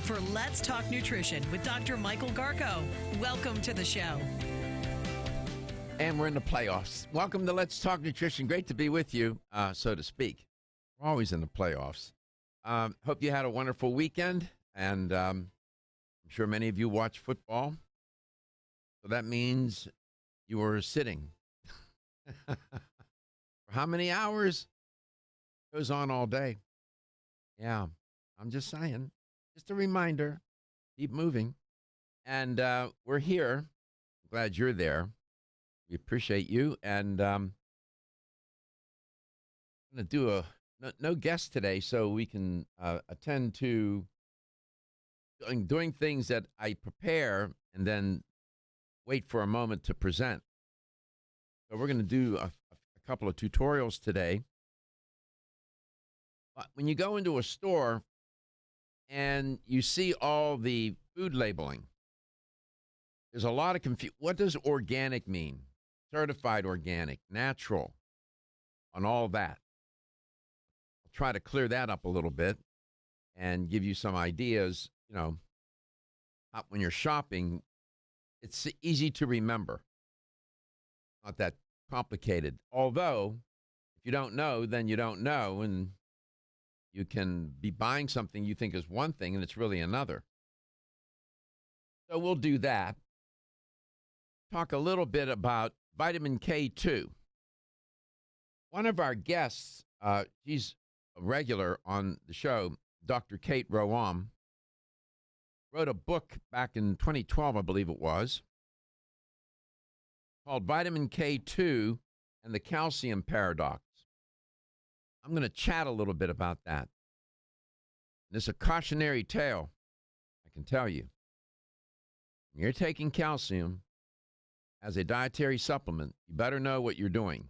for Let's Talk Nutrition with Dr. Michael Garko. Welcome to the show. And we're in the playoffs. Welcome to Let's Talk Nutrition. Great to be with you, so to speak. We're always in the playoffs. Hope you had a wonderful weekend, and I'm sure many of you watch football. So that means you were sitting. For how many hours? Goes on all day. Yeah, I'm just saying. Just a reminder, keep moving. And we're here. I'm glad you're there. We appreciate you. And I'm going to do no guest today so we can attend to doing things that I prepare and then wait for a moment to present. So we're going to do a couple of tutorials today. When you go into a store and you see all the food labeling, there's a lot of confusion. What does organic mean? Certified organic, natural, on all that. I'll try to clear that up a little bit and give you some ideas. You know, when you're shopping, it's easy to remember. Not that complicated. Although, if you don't know, then you don't know, and you can be buying something you think is one thing, and it's really another. So we'll do that. Talk a little bit about vitamin K2. One of our guests, she's a regular on the show, Dr. Kate Roam, wrote a book back in 2012, I believe it was, called Vitamin K2 and the Calcium Paradox. I'm going to chat a little bit about that. This is a cautionary tale, I can tell you. When you're taking calcium as a dietary supplement, you better know what you're doing.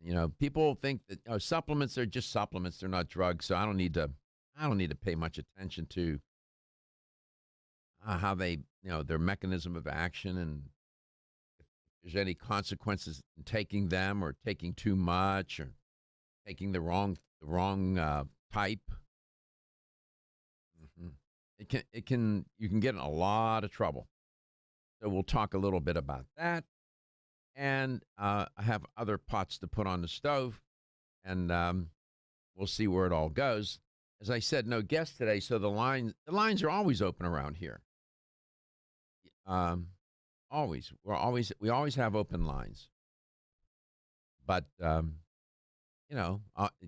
You know, people think that supplements are just supplements; they're not drugs. So I don't need to pay much attention to how they, their mechanism of action, and if there's any consequences in taking them, or taking too much, or taking the wrong type. You can get in a lot of trouble. So we'll talk a little bit about that. And I have other pots to put on the stove, and we'll see where it all goes. As I said, no guest today, so the lines are always open around here. Always. We always have open lines. But it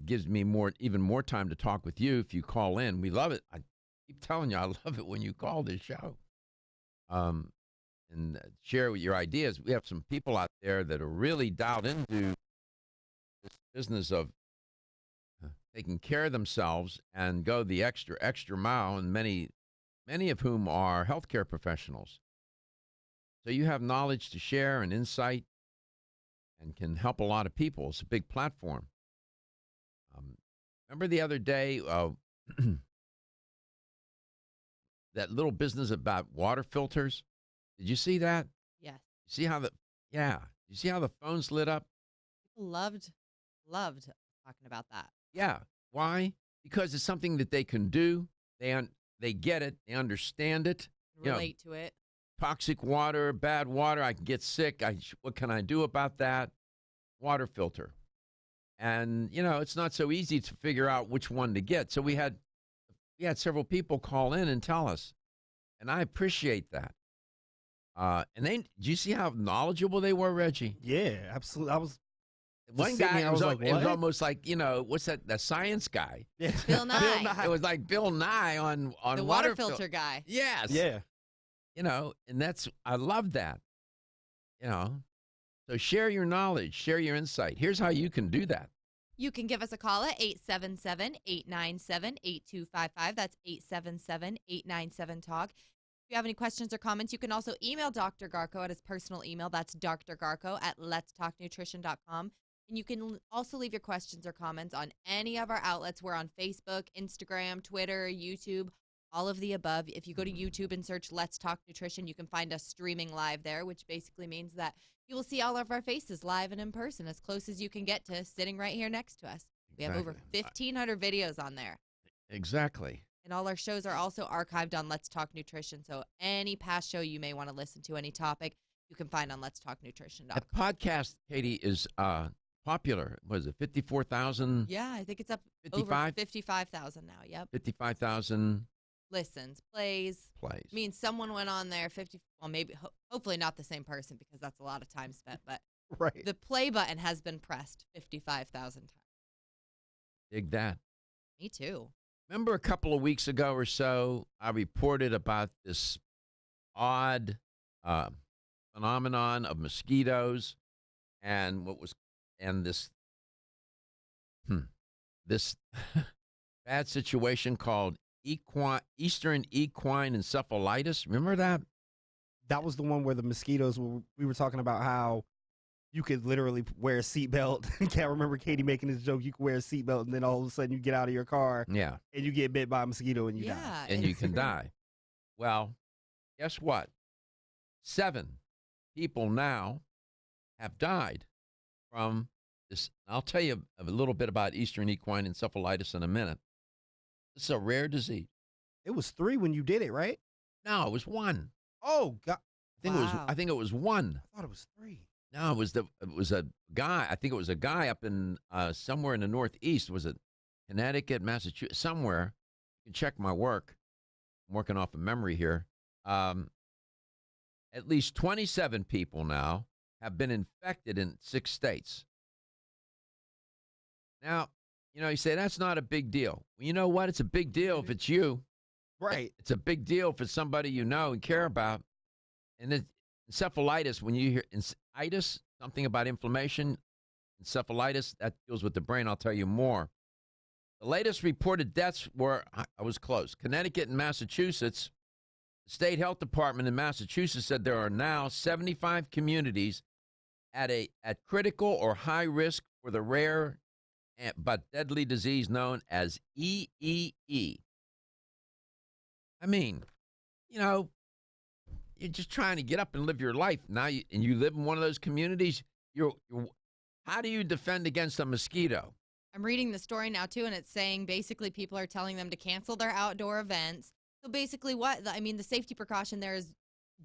gives me even more time to talk with you if you call in. We love it. I keep telling you, I love it when you call this show. And share with your ideas. We have some people out there that are really dialed into this business of taking care of themselves and go the extra mile, and many of whom are healthcare professionals. So you have knowledge to share and insight and can help a lot of people. It's a big platform. Remember the other day, that little business about water filters? Did you see that? Yes. See how you see how the phones lit up? People loved talking about that. Yeah. Why? Because it's something that they can do. They get it. They understand it. Relate to it. Toxic water, bad water. I can get sick. What can I do about that? Water filter. And it's not so easy to figure out which one to get. So we had several people call in and tell us, and I appreciate that. And do you see how knowledgeable they were, Reggie? Yeah, absolutely. I was one guy. It was almost like what's that? The science guy. Yeah. Bill Nye. It was like Bill Nye on the water filter guy. Yes. Yeah. And I love that. So share your knowledge, share your insight. Here's how you can do that. You can give us a call at 877-897-8255. That's 877-897-TALK. If you have any questions or comments, you can also email Dr. Garko at his personal email. That's drgarko@letstalknutrition.com. And you can also leave your questions or comments on any of our outlets. We're on Facebook, Instagram, Twitter, YouTube, all of the above. If you go to YouTube and search Let's Talk Nutrition, you can find us streaming live there, which basically means that you will see all of our faces live and in person, as close as you can get to sitting right here next to us. We have over 1,500 videos on there. Exactly. And all our shows are also archived on Let's Talk Nutrition. So any past show you may want to listen to, any topic, you can find on letstalknutrition.com. That podcast, Katie, is popular. What is it, 54,000? Yeah, I think it's up 55? over 55,000 now. Yep. 55,000 Listens, plays. plays. I mean, someone went on there well, maybe, hopefully not the same person because that's a lot of time spent, but Right. the play button has been pressed 55,000 times. Dig that. Me too. Remember a couple of weeks ago or so, I reported about this odd phenomenon of mosquitoes and this bad situation called Eastern equine encephalitis. Remember that? That was the one where the mosquitoes, we were talking about how you could literally wear a seatbelt. Can't remember Katie making this joke. You could wear a seatbelt and then all of a sudden you get out of your car Yeah. and you get bit by a mosquito and you die. Yeah. And you can die. Well, guess what? 7 people now have died from this. I'll tell you a little bit about Eastern equine encephalitis in a minute. It's a rare disease. It was 3 when you did it, right? No, it was 1. Oh, God. I think it was 1. I thought it was 3. No, it was a guy. I think it was a guy up in somewhere in the Northeast. Was it Connecticut, Massachusetts, somewhere? You can check my work. I'm working off of memory here. At least 27 people now have been infected in 6 states. Now, you say that's not a big deal. Well, you know what? It's a big deal if it's you. Right. It's a big deal if it's somebody you know and care about. And then encephalitis, when you hear itis, something about inflammation, encephalitis, that deals with the brain. I'll tell you more. The latest reported deaths were, I was close, Connecticut and Massachusetts. The state health department in Massachusetts said there are now 75 communities at critical or high risk for the rare but deadly disease known as EEE. I mean, you're just trying to get up and live your life. Now, you live in one of those communities. How do you defend against a mosquito? I'm reading the story now, too, and it's saying basically people are telling them to cancel their outdoor events. So basically the safety precaution there is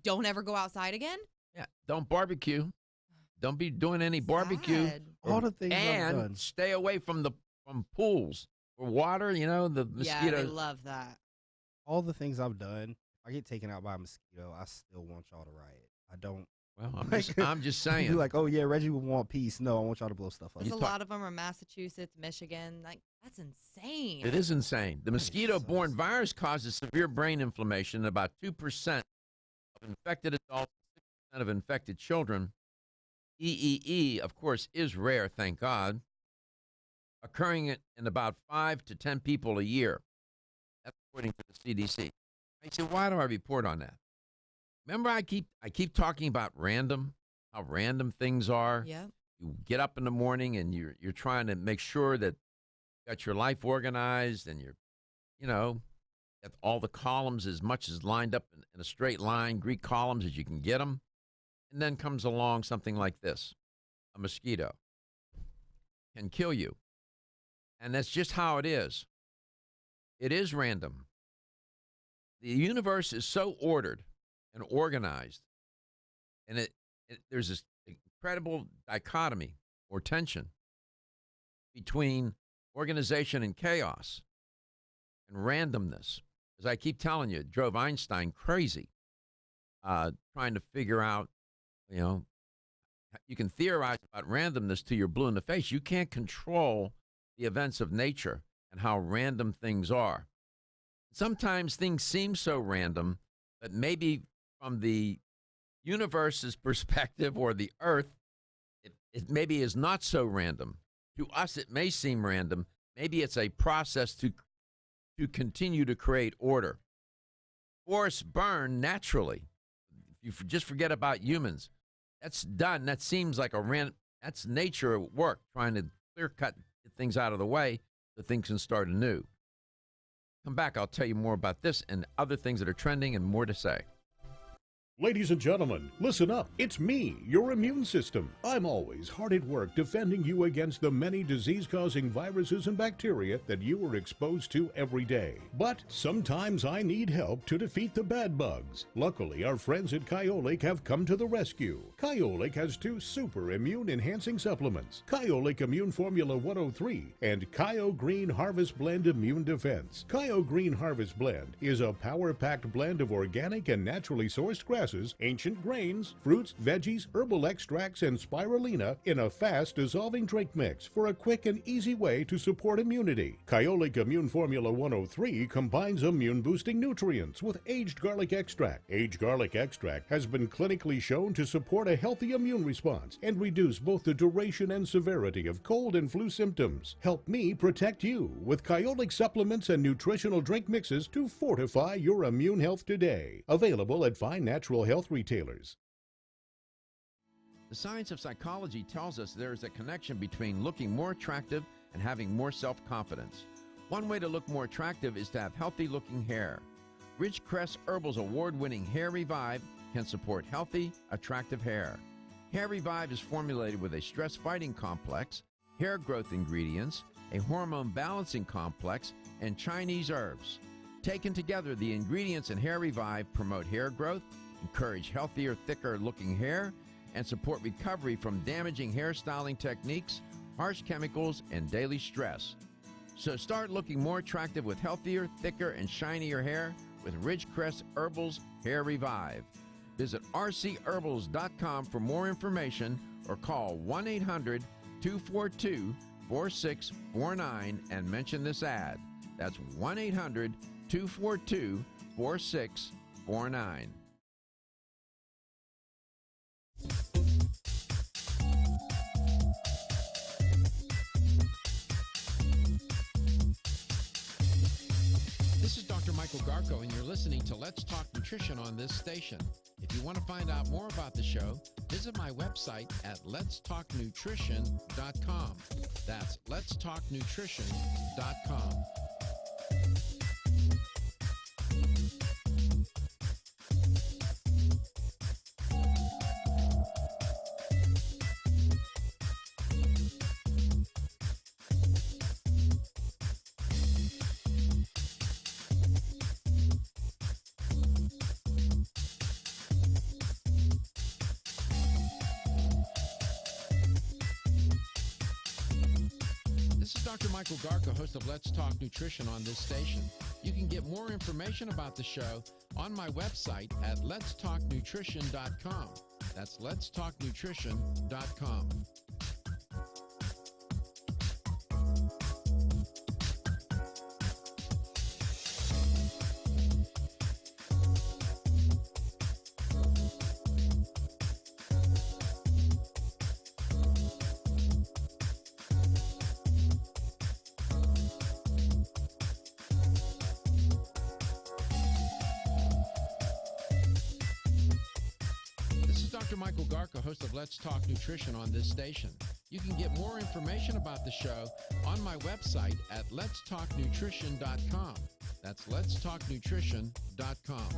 don't ever go outside again? Yeah, don't barbecue. Don't be doing any barbecue. Sad. All the things I've done. And stay away from pools or water, the mosquitoes. Yeah, they love that. All the things I've done, I get taken out by a mosquito, I still want y'all to riot. I don't. Well, I'm just saying. You're like, oh, yeah, Reggie would want peace. No, I want y'all to blow stuff up. There's a lot of them are Massachusetts, Michigan. Like, that's insane. It is insane. The mosquito-borne virus causes severe brain inflammation in about 2% of infected adults, 6% of infected children. EEE, of course, is rare, thank God, occurring in about 5 to 10 people a year. That's according to the CDC. I say, why do I report on that? Remember, I keep talking about how random things are. Yeah. You get up in the morning and you're trying to make sure that you got your life organized and that all the columns as much as lined up in a straight line, Greek columns as you can get them. And then comes along something like this. A mosquito can kill you. And that's just how it is. It is random. The universe is so ordered and organized, and there's this incredible dichotomy or tension between organization and chaos and randomness. As I keep telling you, it drove Einstein crazy trying to figure out, you can theorize about randomness till you're blue in the face. You can't control the events of nature and how random things are. Sometimes things seem so random, but maybe from the universe's perspective or the earth, it maybe is not so random. To us, it may seem random. Maybe it's a process to continue to create order. Forests burn naturally. If you just forget about humans, that's done. That seems like that's nature at work, trying to clear cut things out of the way so things can start anew. Come back, I'll tell you more about this and other things that are trending and more to say. Ladies and gentlemen, listen up. It's me, your immune system. I'm always hard at work defending you against the many disease-causing viruses and bacteria that you are exposed to every day. But sometimes I need help to defeat the bad bugs. Luckily, our friends at Kyolic have come to the rescue. Kyolic has 2 super immune-enhancing supplements, Kyolic Immune Formula 103 and Kyo Green Harvest Blend Immune Defense. Kyo Green Harvest Blend is a power-packed blend of organic and naturally sourced grasses, ancient grains, fruits, veggies, herbal extracts, and spirulina in a fast-dissolving drink mix for a quick and easy way to support immunity. Kyolic Immune Formula 103 combines immune-boosting nutrients with aged garlic extract. Aged garlic extract has been clinically shown to support a healthy immune response and reduce both the duration and severity of cold and flu symptoms. Help me protect you with Kyolic supplements and nutritional drink mixes to fortify your immune health today. Available at fine natural health retailers. The science of psychology tells us there is a connection between looking more attractive and having more self-confidence. One way to look more attractive is to have healthy-looking hair. Ridgecrest Herbal's award-winning Hair Revive can support healthy, attractive hair. Hair Revive is formulated with a stress-fighting complex, hair growth ingredients, a hormone balancing complex, and Chinese herbs. Taken together, the ingredients in Hair Revive promote hair growth, encourage healthier, thicker-looking hair, and support recovery from damaging hairstyling techniques, harsh chemicals, and daily stress. So start looking more attractive with healthier, thicker, and shinier hair with Ridgecrest Herbal's Hair Revive. Visit rcherbals.com for more information or call 1-800-242-4649 and mention this ad. That's 1-800-242-4649. This is Dr. Michael Garko, and you're listening to Let's Talk Nutrition on this station. If you want to find out more about the show, visit my website at letstalknutrition.com. That's letstalknutrition.com. This is Dr. Michael Garko, host of Let's Talk Nutrition on this station. You can get more information about the show on my website at letstalknutrition.com. That's letstalknutrition.com. Dr. Michael Garko, host of Let's Talk Nutrition on this station. You can get more information about the show on my website at letstalknutrition.com. That's letstalknutrition.com.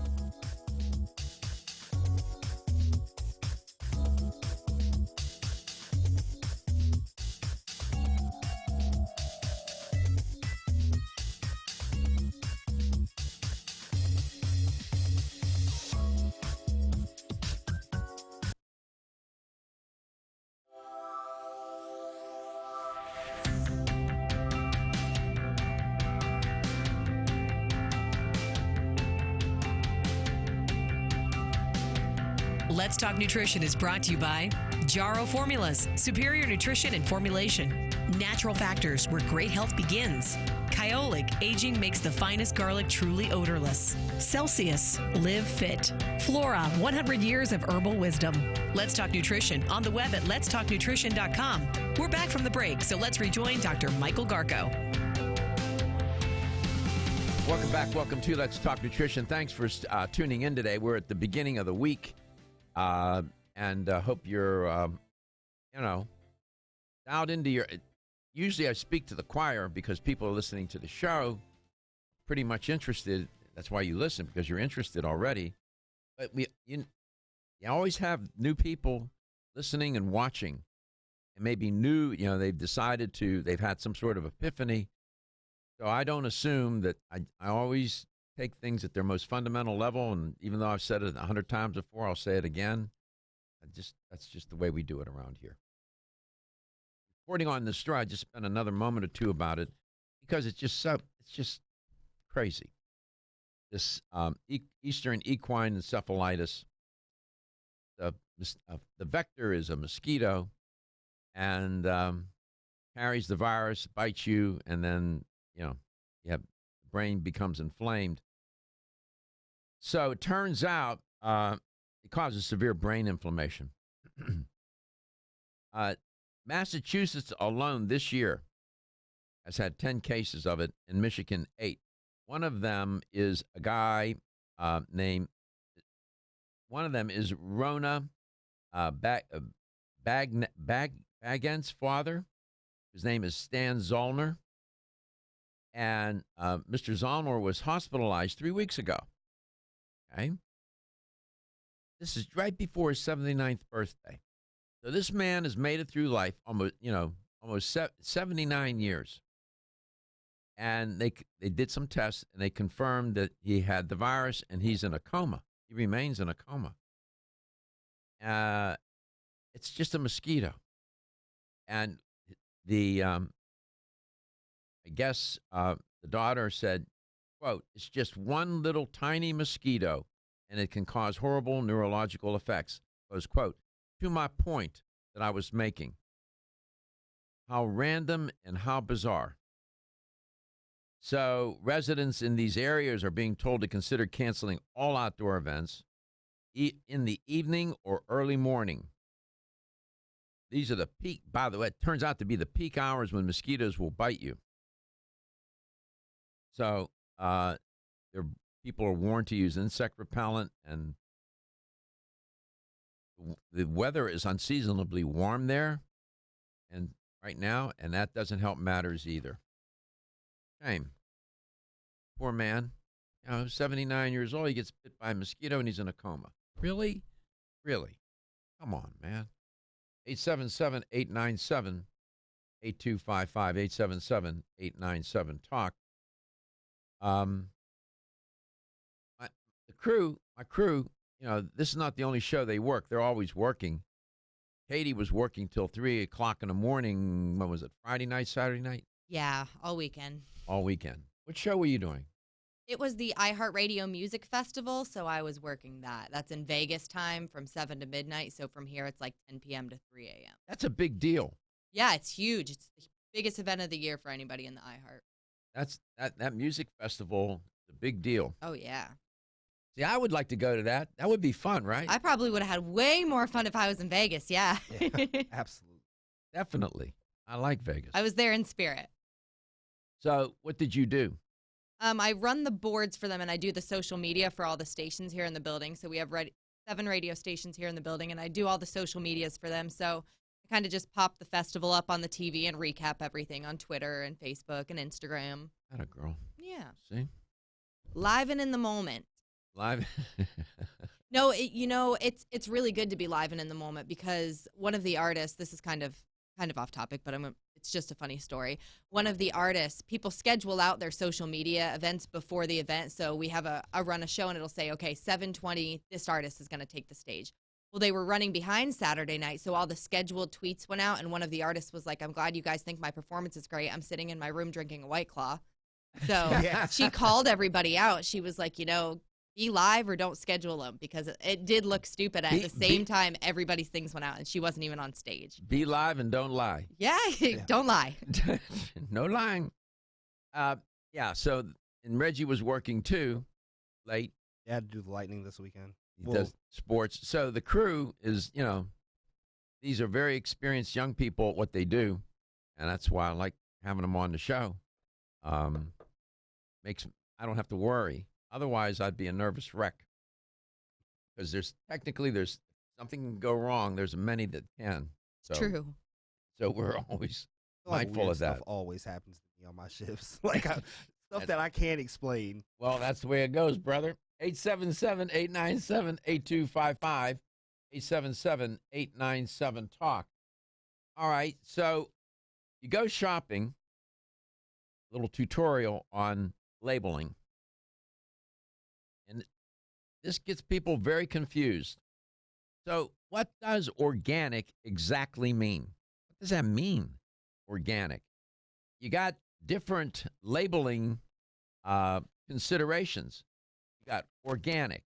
Let's Talk Nutrition is brought to you by Jarrow Formulas, superior nutrition and formulation. Natural Factors, where great health begins. Kyolic, aging makes the finest garlic truly odorless. Celsius, live fit. Flora, 100 years of herbal wisdom. Let's Talk Nutrition on the web at letstalknutrition.com. We're back from the break, so let's rejoin Dr. Michael Garko. Welcome back. Welcome to Let's Talk Nutrition. Thanks for tuning in today. We're at the beginning of the week. And hope you're, out into your. Usually I speak to the choir because people are listening to the show, pretty much interested. That's why you listen, because you're interested already. But You always have new people listening and watching, and maybe new, they've decided they've had some sort of epiphany. So I don't assume that I always take things at their most fundamental level. And even though I've said it 100 times before, I'll say it again. That's just the way we do it around here. Reporting on this story, I just spent another moment or two about it because it's just crazy. This Eastern equine encephalitis. The vector is a mosquito, and carries the virus, bites you, and then the brain becomes inflamed. So it turns out it causes severe brain inflammation. Massachusetts alone this year has had 10 cases of it, in Michigan 8. One of them is a guy named Rona Bagent's father. His name is Stan Zollner. And Mr. Zollner was hospitalized 3 weeks ago. Okay? This is right before his 79th birthday. So this man has made it through life almost 79 years. And they did some tests, and they confirmed that he had the virus, and he's in a coma. He remains in a coma. It's just a mosquito. And I guess the daughter said, quote, "It's just one little tiny mosquito, and it can cause horrible neurological effects," close quote. To my point that I was making, how random and how bizarre. So residents in these areas are being told to consider canceling all outdoor events in the evening or early morning. These are the peak, by the way, it turns out to be the peak hours when mosquitoes will bite you. So people are warned to use insect repellent, and the weather is unseasonably warm there and right now, and that doesn't help matters either. Shame. Poor man. 79 years old, he gets bit by a mosquito and he's in a coma. Really? Really? Come on, man. 877-897-8255, 877-897-TALK. My crew, this is not the only show they work. They're always working. Katie was working till 3 o'clock in the morning. When was it? Friday night, Saturday night? Yeah, all weekend. All weekend. What show were you doing? It was the iHeartRadio Music Festival, so I was working that. That's in Vegas time from 7 to midnight. So from here, it's like 10 p.m. to 3 a.m. That's a big deal. Yeah, it's huge. It's the biggest event of the year for anybody in the iHeart. That music festival is a big deal. Oh, yeah. See, I would like to go to that. That would be fun, right? I probably would have had way more fun if I was in Vegas, yeah. Absolutely. Definitely. I like Vegas. I was there in spirit. So what did you do? I run the boards for them, and I do the social media for all the stations here in the building. So we have 7 radio stations here in the building, and I do all the social medias for them. So I kind of just pop the festival up on the TV and recap everything on Twitter and Facebook and Instagram. Atta girl. Yeah. See? Live and in the moment. Live. No, it's really good to be live and in the moment, because one of the artists, this is kind of off topic, but it's just a funny story. One of the artists, people schedule out their social media events before the event. So we have I run a show and it'll say, okay, 7:20, this artist is going to take the stage. Well, they were running behind Saturday night, so all the scheduled tweets went out, and one of the artists was like, "I'm glad you guys think my performance is great. I'm sitting in my room drinking a White Claw." So she called everybody out. She was like, be live or don't schedule them, because it did look stupid. At the same time, everybody's things went out, and she wasn't even on stage. Be live and don't lie. Yeah. Don't lie. No lying. Yeah, so, and Reggie was working too, late. Yeah, I had to do the Lightning this weekend. He does sports. So the crew is, these are very experienced young people at what they do, and that's why I like having them on the show. I don't have to worry. Otherwise, I'd be a nervous wreck, because there's something can go wrong. There's many that can. So, True. So we're always mindful of that. Stuff always happens to me on my shifts, stuff that I can't explain. Well, that's the way it goes, brother. 877-897-8255. 877-897-TALK. All right, so you go shopping, little tutorial on labeling, and this gets people very confused. So what does organic exactly mean? What does that mean, organic? You got different labeling considerations. You got organic.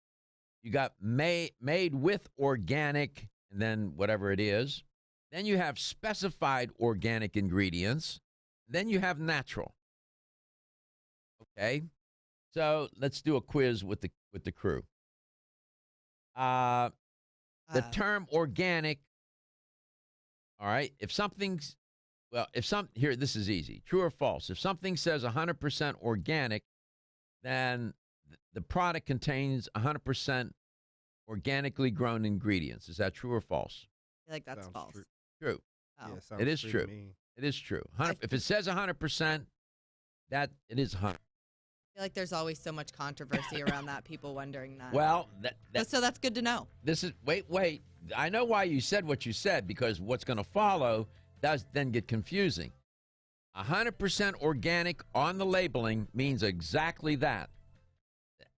You got made with organic, and then whatever it is. Then you have specified organic ingredients. Then you have natural. Okay, so let's do a quiz with the crew. The term organic. All right, if something's here, this is easy. True or false? If something says 100% organic, then the product contains 100% organically grown ingredients. Is that true or false? I feel like that's Sounds false. true. True. Oh. Yeah, sounds It is to true. me. It is true. If it says 100%, that it is 100. I feel like there's always so much controversy around that, people wondering that. Well, So that's good to know. this is wait. I know why you said what you said, because what's going to follow does then get confusing. 100% organic on the labeling means exactly that.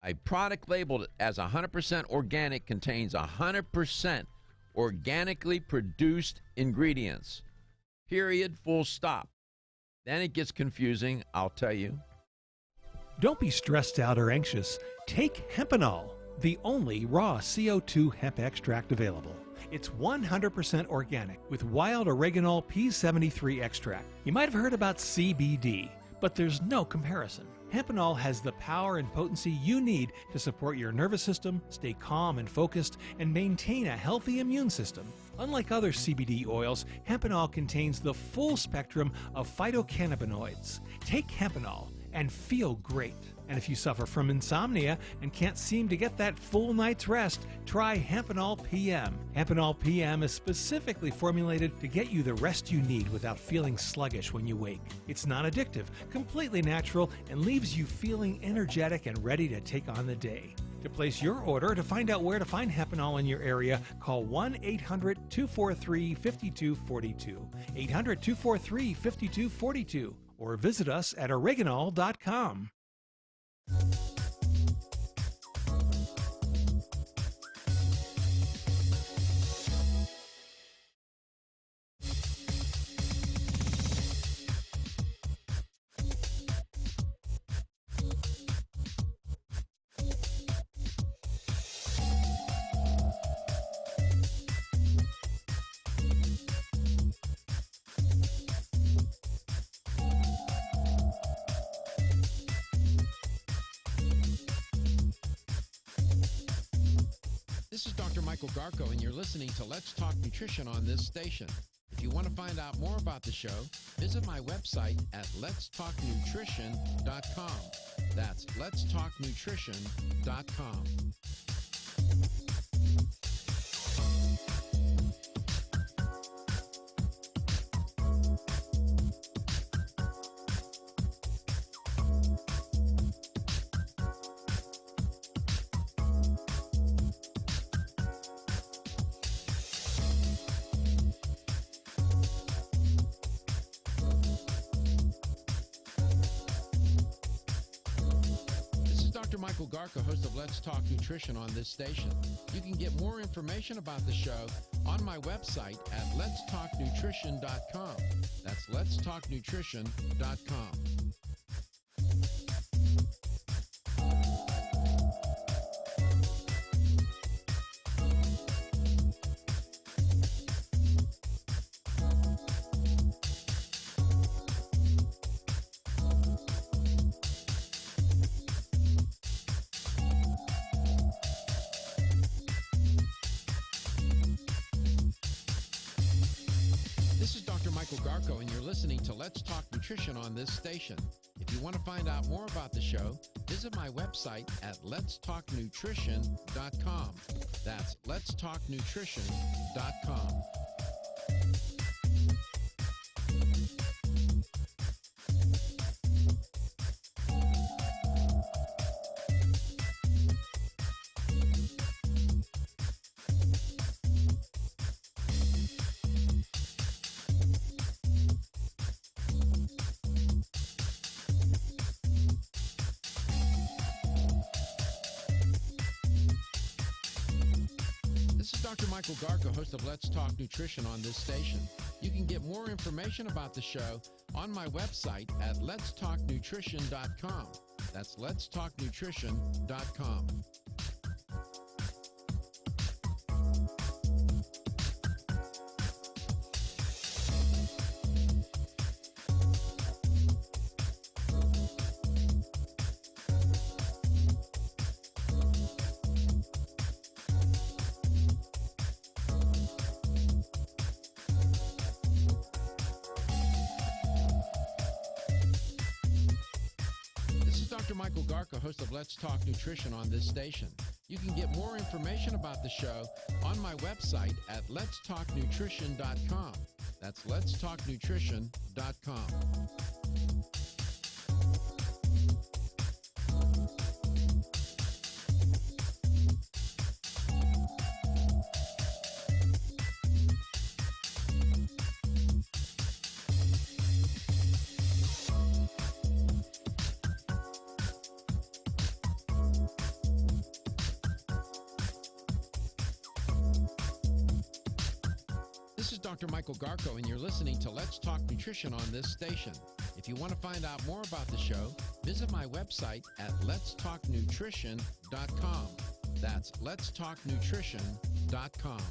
A product labeled as 100% organic contains 100% organically produced ingredients. Period, full stop. Then it gets confusing, I'll tell you. Don't be stressed out or anxious. Take Hempanol, the only raw CO2 hemp extract available. It's 100% organic with wild oreganol P73 extract. You might have heard about CBD, but there's no comparison. Hempanol has the power and potency you need to support your nervous system, stay calm and focused, and maintain a healthy immune system. Unlike other CBD oils, Hempanol contains the full spectrum of phytocannabinoids. Take Hempanol and feel great. And if you suffer from insomnia and can't seem to get that full night's rest, try Hempanol PM. Hempanol PM is specifically formulated to get you the rest you need without feeling sluggish when you wake. It's non-addictive, completely natural, and leaves you feeling energetic and ready to take on the day. To place your order or to find out where to find Hempanol in your area, call 1-800-243-5242, 800-243-5242, or visit us at oreganol.com. This is Dr. Michael Garko, and you're listening to Let's Talk Nutrition on this station. If you want to find out more about the show, visit my website at letstalknutrition.com. That's letstalknutrition.com. Dr. Michael Garko, host of Let's Talk Nutrition on this station. You can get more information about the show on my website at letstalknutrition.com. That's letstalknutrition.com. This is Dr. Michael Garko, and you're listening to Let's Talk Nutrition on this station. If you want to find out more about the show, visit my website at letstalknutrition.com. That's letstalknutrition.com. Dr. Michael Garko, host of Let's Talk Nutrition on this station. You can get more information about the show on my website at letstalknutrition.com. That's letstalknutrition.com. Dr. Michael Garko, host of Let's Talk Nutrition on this station. You can get more information about the show on my website at letstalknutrition.com. That's letstalknutrition.com. This is Dr. Michael Garko, and you're listening to Let's Talk Nutrition on this station. If you want to find out more about the show, visit my website at letstalknutrition.com. That's letstalknutrition.com.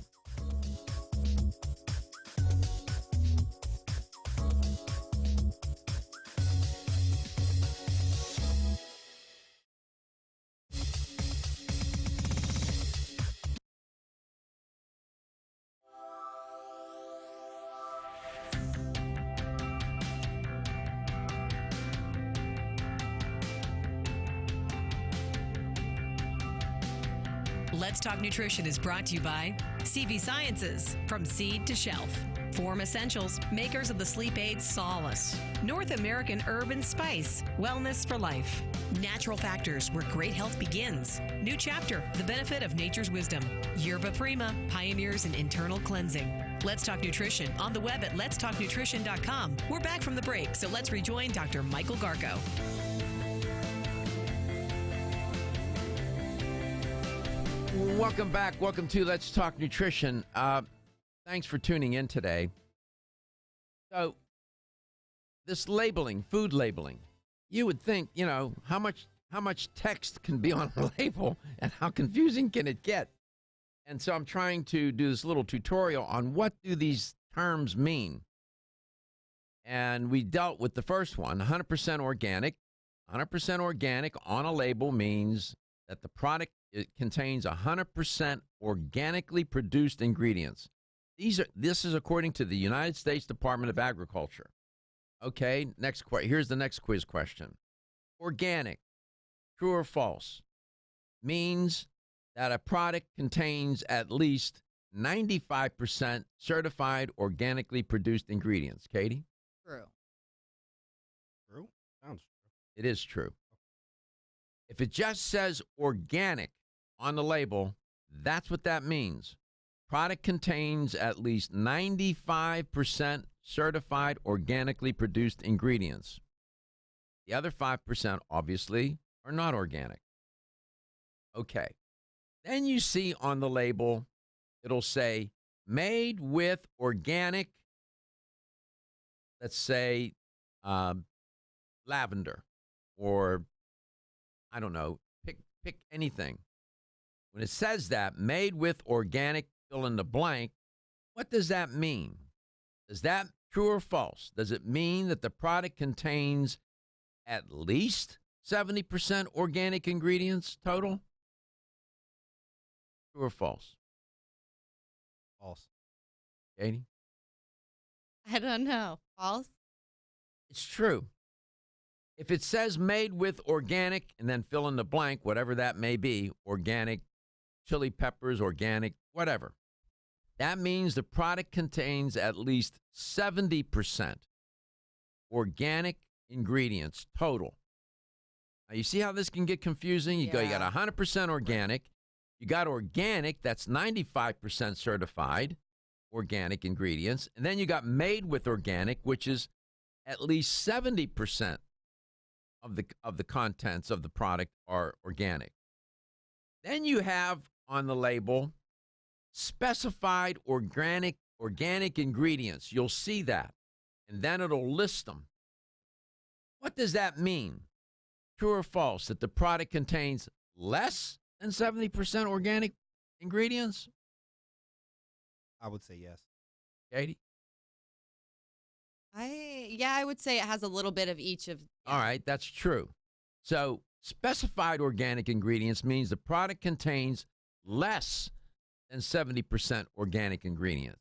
Let's Talk Nutrition is brought to you by CV Sciences, from seed to shelf. Form Essentials, makers of the sleep aid Solace. North American Herb and Spice, wellness for life. Natural Factors, where great health begins. New Chapter, the benefit of nature's wisdom. Yerba Prima, pioneers in internal cleansing. Let's Talk Nutrition on the web at letstalknutrition.com. We're back from the break, so let's rejoin Dr. Michael Garko. Welcome back. Welcome to Let's Talk Nutrition. Thanks for tuning in today. So, this labeling, food labeling, you would think, how much text can be on a label and how confusing can it get? And so I'm trying to do this little tutorial on what do these terms mean. And we dealt with the first one, 100% organic. 100% organic on a label means that the product contains 100% organically produced ingredients. This is according to the United States Department of Agriculture. Okay, here's the next quiz question. Organic, true or false, means that a product contains at least 95% certified organically produced ingredients. Katie? True. True? Sounds true. It is true. If it just says organic on the label, that's what that means. Product contains at least 95% certified organically produced ingredients. The other 5% obviously are not organic. Okay. Then you see on the label, it'll say made with organic, let's say lavender, or I don't know, pick anything. When it says that, made with organic, fill in the blank, what does that mean? Is that true or false? Does it mean that the product contains at least 70% organic ingredients total? True or false? False. Katie? I don't know. False? It's true. If it says made with organic and then fill in the blank, whatever that may be, organic, chili peppers, organic, whatever, that means the product contains at least 70% organic ingredients total. Now, you see how this can get confusing? You got 100% organic. You got organic, that's 95% certified organic ingredients. And then you got made with organic, which is at least 70% of the contents of the product are organic. Then you have on the label specified organic ingredients. You'll see that, and then it'll list them. What does that mean? True or false that the product contains less than 70% organic ingredients? I would say yes. Katie? I would say it has a little bit of each of. All right, that's true. So specified organic ingredients means the product contains less than 70% organic ingredients.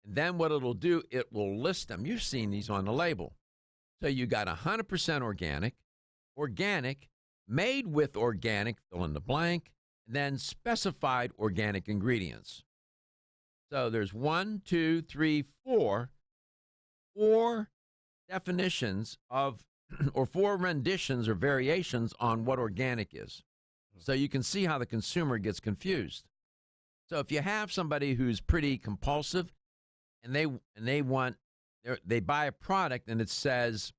And then what it'll do, it will list them. You've seen these on the label. So you got 100% organic, made with organic, fill in the blank, and then specified organic ingredients. So there's 1, 2, 3, 4 definitions of, or 4 renditions or variations on what organic is. So you can see how the consumer gets confused. So if you have somebody who's pretty compulsive and they buy a product and it says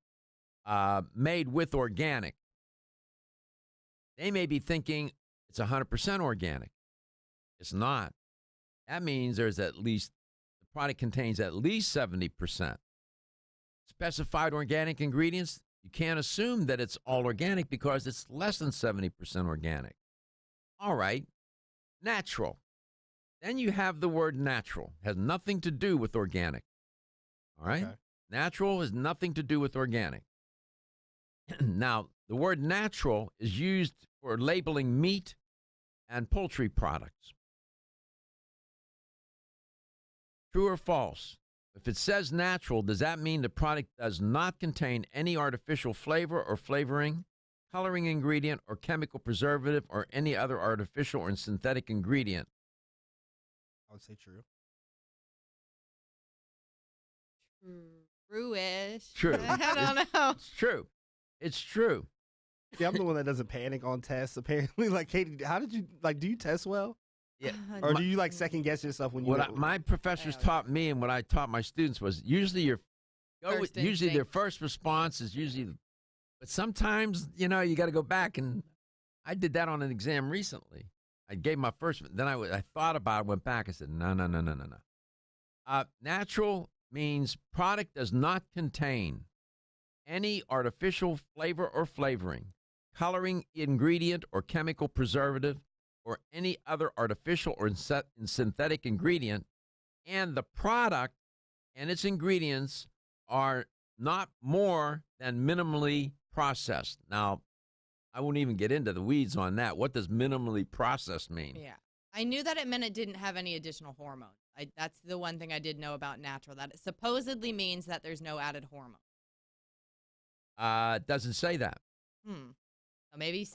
made with organic, they may be thinking it's 100% organic. It's not. That means the product contains at least 70%. Specified organic ingredients, you can't assume that it's all organic because it's less than 70% organic. All right, natural. Then you have the word natural. Has nothing to do with organic. All right? Okay. Natural has nothing to do with organic. Now, the word natural is used for labeling meat and poultry products. True or false? If it says natural, does that mean the product does not contain any artificial flavor or flavoring, coloring ingredient, or chemical preservative, or any other artificial or synthetic ingredient? I would say true. True-ish. True. I don't know. It's true. It's true. Yeah, I'm the one that doesn't panic on tests. Apparently, like Katie, how did you do? You test well, Yeah. or do you second guess yourself when you? My professors taught me, and what I taught my students was usually their first response is usually, but sometimes you got to go back, and I did that on an exam recently. I gave my first, then I thought about it, went back, I said no. Natural means product does not contain any artificial flavor or flavoring, coloring ingredient or chemical preservative, or any other artificial or synthetic ingredient, and the product and its ingredients are not more than minimally processed. Now, I won't even get into the weeds on that. What does minimally processed mean? Yeah. I knew that it meant it didn't have any additional hormones. That's the one thing I did know about natural, that it supposedly means that there's no added hormone. It doesn't say that. So maybe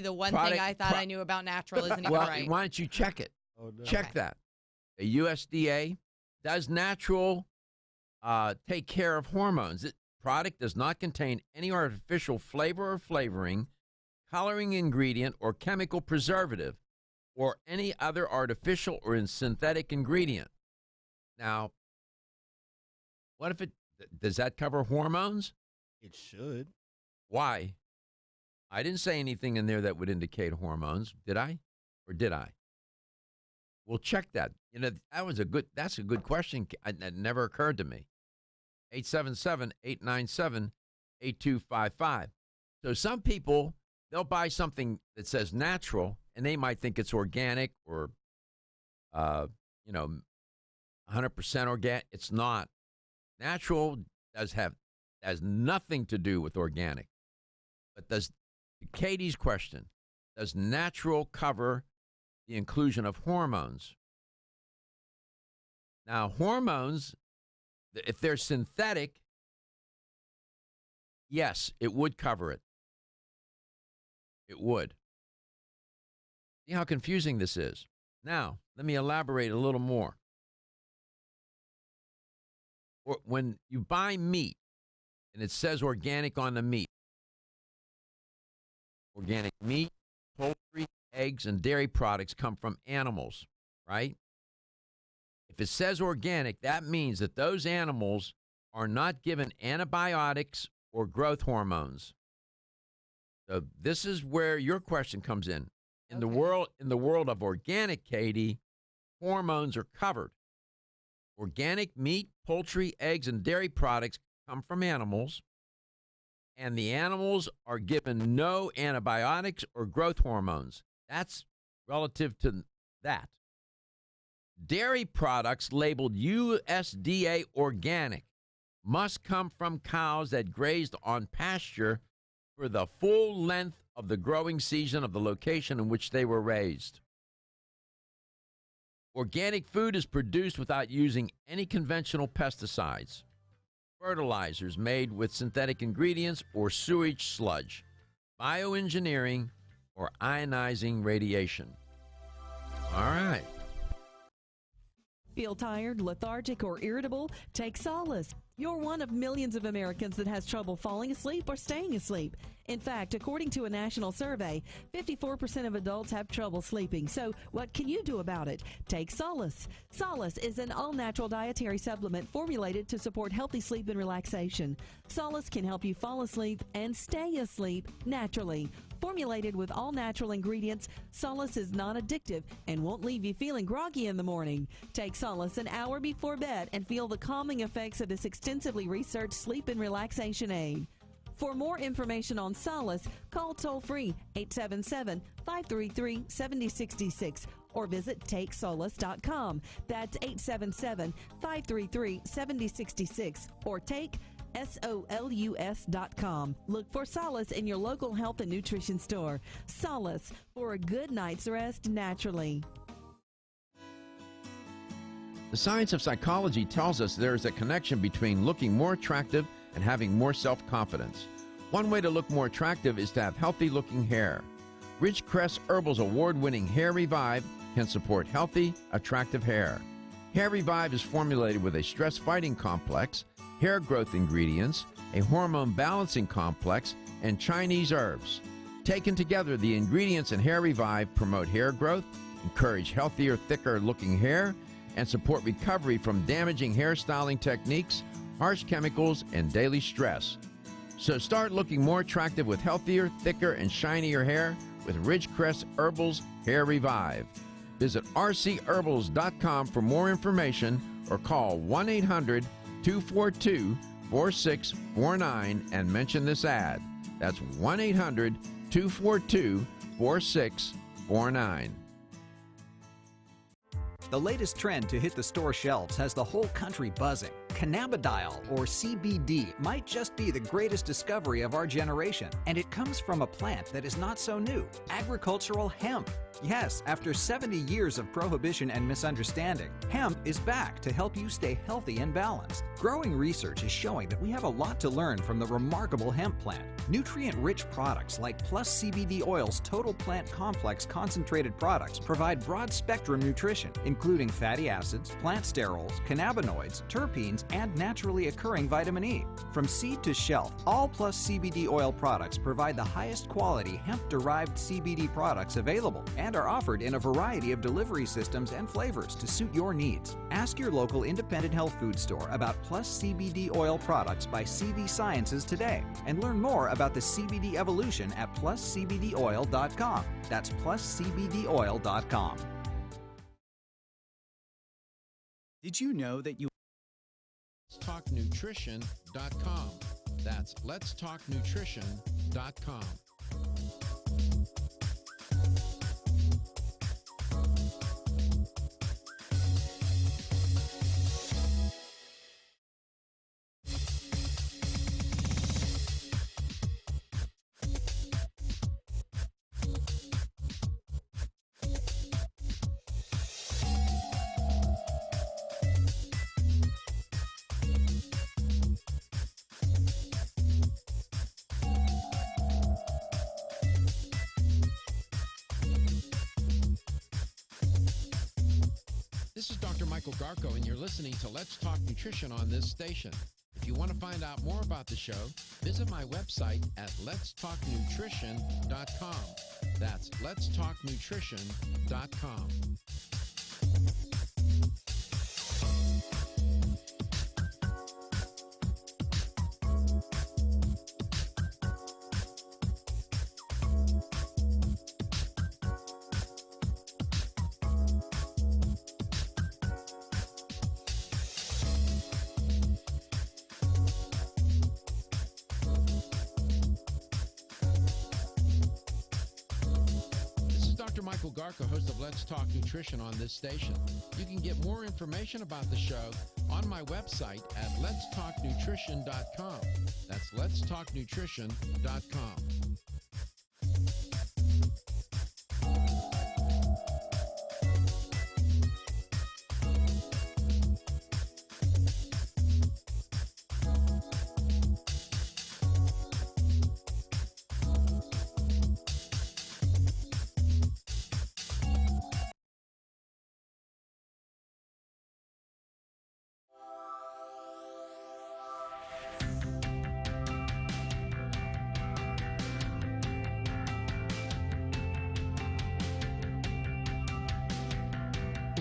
the one thing I thought I knew about natural isn't even right. Why don't you check it? Oh, no. Check that. The USDA, does natural take care of hormones? Product does not contain any artificial flavor or flavoring, coloring ingredient, or chemical preservative, or any other artificial or synthetic ingredient. Now, what if does that cover hormones? It should. Why? I didn't say anything in there that would indicate hormones, did I? Or did I? We'll check that. That's a good question. That never occurred to me. 877-897-8255. So some people, they'll buy something that says natural, and they might think it's organic or, 100% organic. It's not. Natural has nothing to do with organic. But Katie's question, does natural cover the inclusion of hormones? Now, hormones, if they're synthetic, yes, it would cover it. It would. See how confusing this is? Now, let me elaborate a little more. When you buy meat and it says organic on the meat, organic meat, poultry, eggs, and dairy products come from animals, right? If it says organic, that means that those animals are not given antibiotics or growth hormones. So this is where your question comes in. In the world of organic, Katie, hormones are covered. Organic meat, poultry, eggs, and dairy products come from animals, and the animals are given no antibiotics or growth hormones. That's relative to that. Dairy products labeled USDA organic must come from cows that grazed on pasture for the full length of the growing season of the location in which they were raised. Organic food is produced without using any conventional pesticides, fertilizers made with synthetic ingredients, or sewage sludge, bioengineering, or ionizing radiation. All right. Feel tired, lethargic, or irritable? Take Solace. You're one of millions of Americans that has trouble falling asleep or staying asleep. In fact, according to a national survey, 54% of adults have trouble sleeping. So what can you do about it? Take Solace. Solace is an all-natural dietary supplement formulated to support healthy sleep and relaxation. Solace can help you fall asleep and stay asleep naturally. Formulated with all-natural ingredients, Solace is non-addictive and won't leave you feeling groggy in the morning. Take Solace an hour before bed and feel the calming effects of this extensively researched sleep and relaxation aid. For more information on Solace, call toll-free 877-533-7066 or visit TakeSolace.com. That's 877-533-7066 or take SOLUS.com. Look for Solace in your local health and nutrition store. Solace, for a good night's rest naturally. The science of psychology tells us there is a connection between looking more attractive and having more self-confidence. One way to look more attractive is to have healthy-looking hair. Ridgecrest Herbal's award-winning Hair Revive can support healthy, attractive hair. Hair Revive is formulated with a stress-fighting complex, hair growth ingredients, a hormone balancing complex, and Chinese herbs. Taken together, the ingredients in Hair Revive promote hair growth, encourage healthier, thicker-looking hair, and support recovery from damaging hairstyling techniques, harsh chemicals, and daily stress. So start looking more attractive with healthier, thicker, and shinier hair with Ridgecrest Herbal's Hair Revive. Visit rcherbals.com for more information or call 1-800-242-4649 and mention this ad. That's 1-800-242-4649. The latest trend to hit the store shelves has the whole country buzzing. Cannabidiol, or CBD, might just be the greatest discovery of our generation, and it comes from a plant that is not so new, agricultural hemp. Yes, after 70 years of prohibition and misunderstanding, hemp is back to help you stay healthy and balanced. Growing research is showing that we have a lot to learn from the remarkable hemp plant. Nutrient-rich products like Plus CBD Oil's Total Plant Complex concentrated products provide broad-spectrum nutrition, including fatty acids, plant sterols, cannabinoids, terpenes, and naturally occurring vitamin E. From seed to shelf, all Plus CBD Oil products provide the highest quality hemp-derived CBD products available and are offered in a variety of delivery systems and flavors to suit your needs. Ask your local independent health food store about Plus CBD Oil products by CV Sciences today and learn more about the CBD evolution at pluscbdoil.com. That's pluscbdoil.com. Did you know that you Let'sTalkNutrition.com. That's Let'sTalkNutrition.com. This is Dr. Michael Garko, and you're listening to Let's Talk Nutrition on this station. If you want to find out more about the show, visit my website at letstalknutrition.com. That's letstalknutrition.com. Dr. Michael Garko, host of Let's Talk Nutrition on this station. You can get more information about the show on my website at letstalknutrition.com. That's letstalknutrition.com.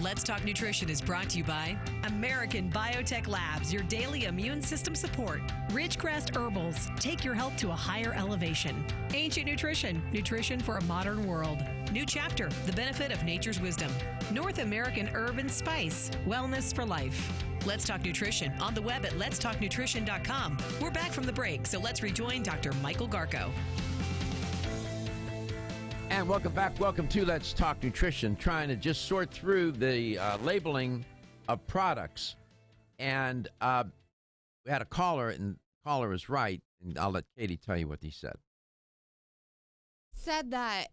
Let's Talk Nutrition is brought to you by American Biotech Labs, your daily immune system support. Ridgecrest Herbals, take your health to a higher elevation. Ancient Nutrition, nutrition for a modern world. New Chapter, the benefit of nature's wisdom. North American Herb and Spice, wellness for life. Let's Talk Nutrition on the web at letstalknutrition.com. We're back from the break, so let's rejoin Dr. Michael Garko. And welcome back. Welcome to Let's Talk Nutrition, trying to just sort through the labeling of products. And we had a caller, and the caller is right, and I'll let Katie tell you what he said. Said that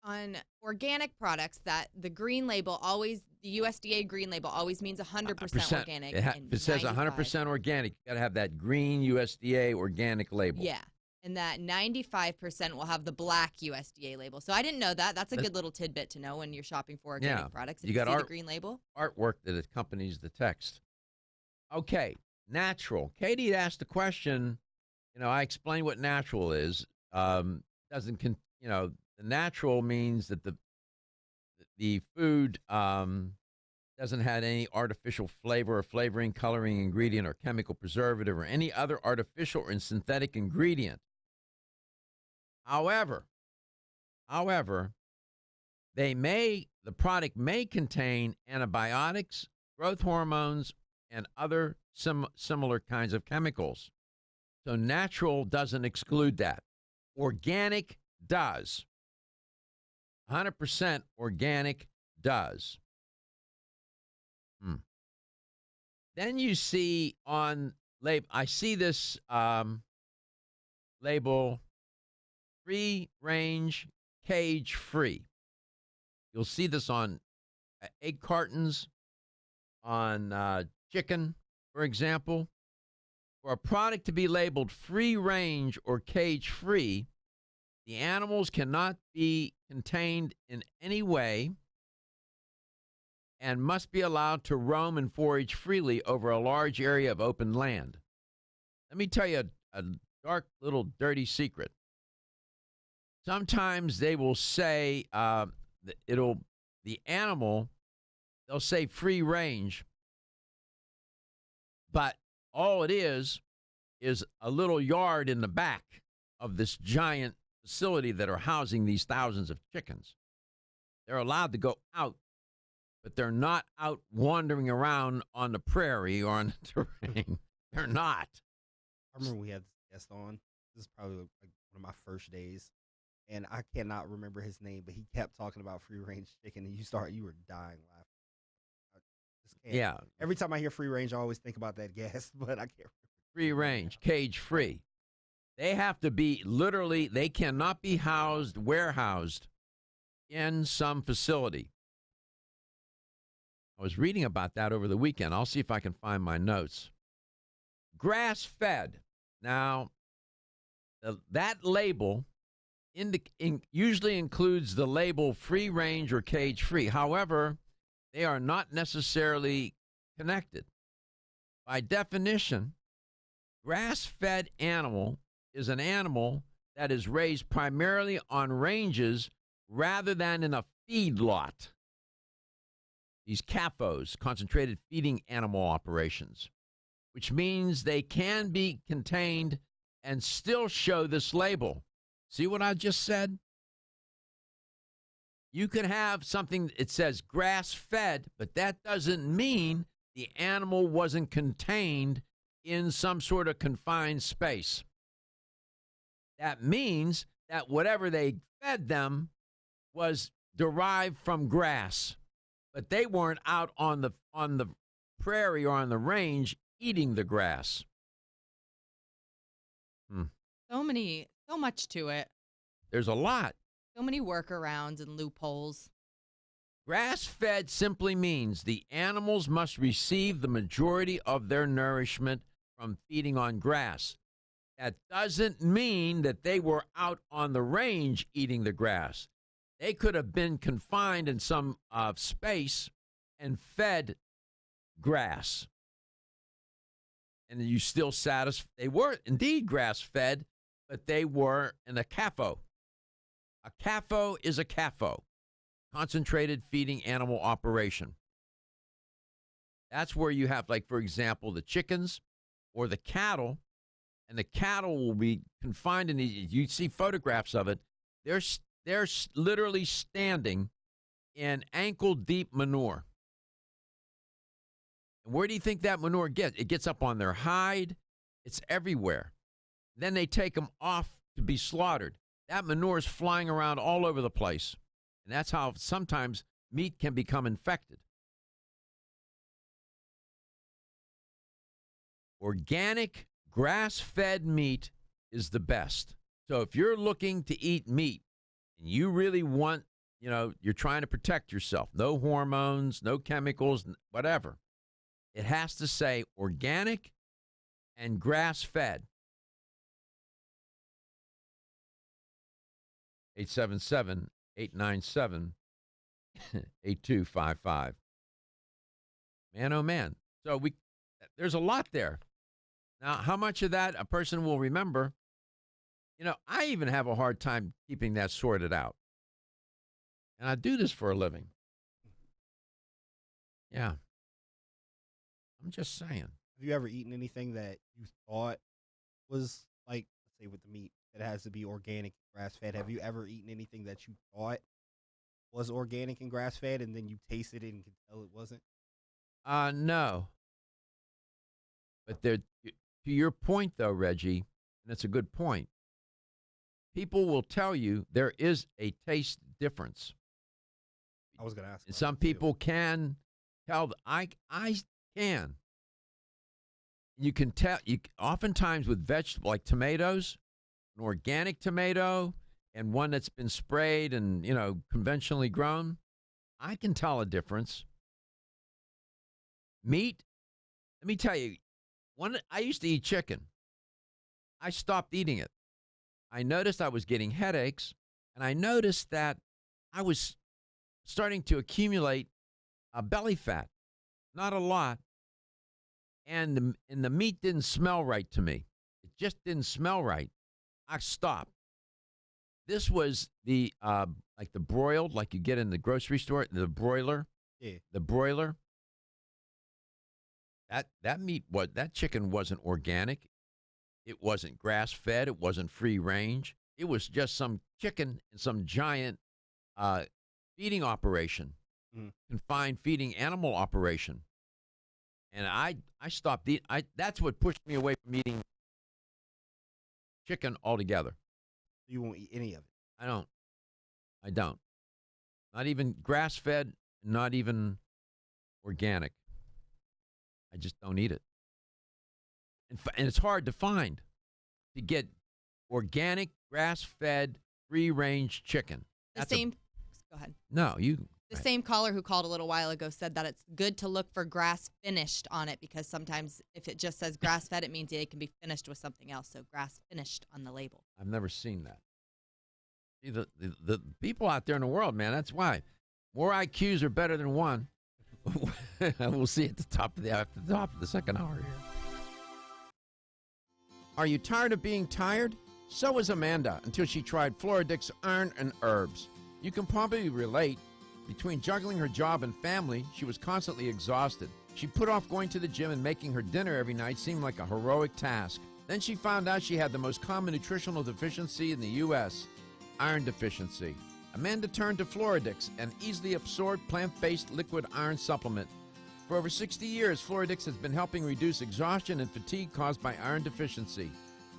on organic products that the green label always, the USDA green label always means 100% organic. If it says 100% organic, you got to have that green USDA organic label. Yeah. And that 95% will have the black USDA label. So I didn't know that. That's a good little tidbit to know when you're shopping for organic products. If you got see the green label. Artwork that accompanies the text. Okay, natural. Katie asked a question. I explained what natural is. The natural means that the food doesn't have any artificial flavor or flavoring, coloring ingredient, or chemical preservative, or any other artificial or synthetic ingredient. However, the product may contain antibiotics, growth hormones, and other similar kinds of chemicals. So natural doesn't exclude that. Organic does. 100% organic does. Then you see on label, I see this label, free range, cage free. You'll see this on egg cartons, on chicken, for example. For a product to be labeled free range or cage free, the animals cannot be contained in any way and must be allowed to roam and forage freely over a large area of open land. Let me tell you a dark little dirty secret. Sometimes they will say the animal, they'll say free range, but all it is a little yard in the back of this giant facility that are housing these thousands of chickens. They're allowed to go out, but they're not out wandering around on the prairie or on the terrain. They're not. I remember we had this guest on. This is probably like one of my first days. And I cannot remember his name, but he kept talking about free range chicken, and you were dying laughing. I just can't. Yeah. Every time I hear free range, I always think about that guest, but I can't remember. Free range, cage free. They have to be literally, they cannot be warehoused in some facility. I was reading about that over the weekend. I'll see if I can find my notes. Grass-fed. Now, that label usually includes the label free range or cage free. However, they are not necessarily connected. By definition, grass-fed animal is an animal that is raised primarily on ranges rather than in a feedlot. These CAFOs, concentrated feeding animal operations, which means they can be contained and still show this label. See what I just said? You can have something that says grass-fed, but that doesn't mean the animal wasn't contained in some sort of confined space. That means that whatever they fed them was derived from grass, but they weren't out on the prairie or on the range eating the grass. So much to it. There's a lot. So many workarounds and loopholes. Grass-fed simply means the animals must receive the majority of their nourishment from feeding on grass. That doesn't mean that they were out on the range eating the grass. They could have been confined in some space and fed grass. And you still satisfied. They were indeed grass-fed, but they were in a CAFO. A CAFO is a CAFO, concentrated feeding animal operation. That's where you have, like, for example, the chickens or the cattle, and the cattle will be confined in these. You see photographs of it. They're literally standing in ankle-deep manure. And where do you think that manure gets? It gets up on their hide. It's everywhere. Then they take them off to be slaughtered. That manure is flying around all over the place. And that's how sometimes meat can become infected. Organic, grass-fed meat is the best. So if you're looking to eat meat and you really want, you're trying to protect yourself, no hormones, no chemicals, whatever, it has to say organic and grass-fed. 877-897-8255. Man, oh man. So there's a lot there. Now, how much of that a person will remember? I even have a hard time keeping that sorted out. And I do this for a living. Yeah. I'm just saying. Have you ever eaten anything that you thought was, like, let's say with the meat, that has to be organic, grass-fed? Have you ever eaten anything that you thought was organic and grass-fed, and then you tasted it and could tell it wasn't? No. But to your point, though, Reggie, and it's a good point, people will tell you there is a taste difference. I was going to ask. And some people can tell. I can. You can tell. Oftentimes with vegetables like tomatoes, an organic tomato and one that's been sprayed and conventionally grown, I can tell a difference. Meat, let me tell you, I used to eat chicken. I stopped eating it. I noticed I was getting headaches, and I noticed that I was starting to accumulate belly fat. Not a lot. And the meat didn't smell right to me. It just didn't smell right. I stopped. This was the like the broiled, like you get in the grocery store, the broiler. Yeah. The broiler. That chicken wasn't organic. It wasn't grass-fed. It wasn't free range. It was just some chicken in some giant feeding operation, confined feeding animal operation. And I stopped eating. That's what pushed me away from eating chicken altogether. You won't eat any of it? I don't. Not even grass-fed, not even organic. I just don't eat it. And it's hard to find, to get organic, grass-fed, free-range chicken. Go ahead. No, you. The same caller who called a little while ago said that it's good to look for grass finished on it, because sometimes if it just says grass fed, it means it can be finished with something else. So grass finished on the label. I've never seen that. See, the people out there in the world, man, that's why. More IQs are better than one. We'll see at the top of the second hour here. Are you tired of being tired? So was Amanda until she tried Floridix Iron and Herbs. You can probably relate. Between juggling her job and family, she was constantly exhausted. She put off going to the gym, and making her dinner every night seemed like a heroic task. Then she found out she had the most common nutritional deficiency in the U.S., iron deficiency. Amanda turned to Floridix, an easily absorbed plant-based liquid iron supplement. For over 60 years, Floridix has been helping reduce exhaustion and fatigue caused by iron deficiency.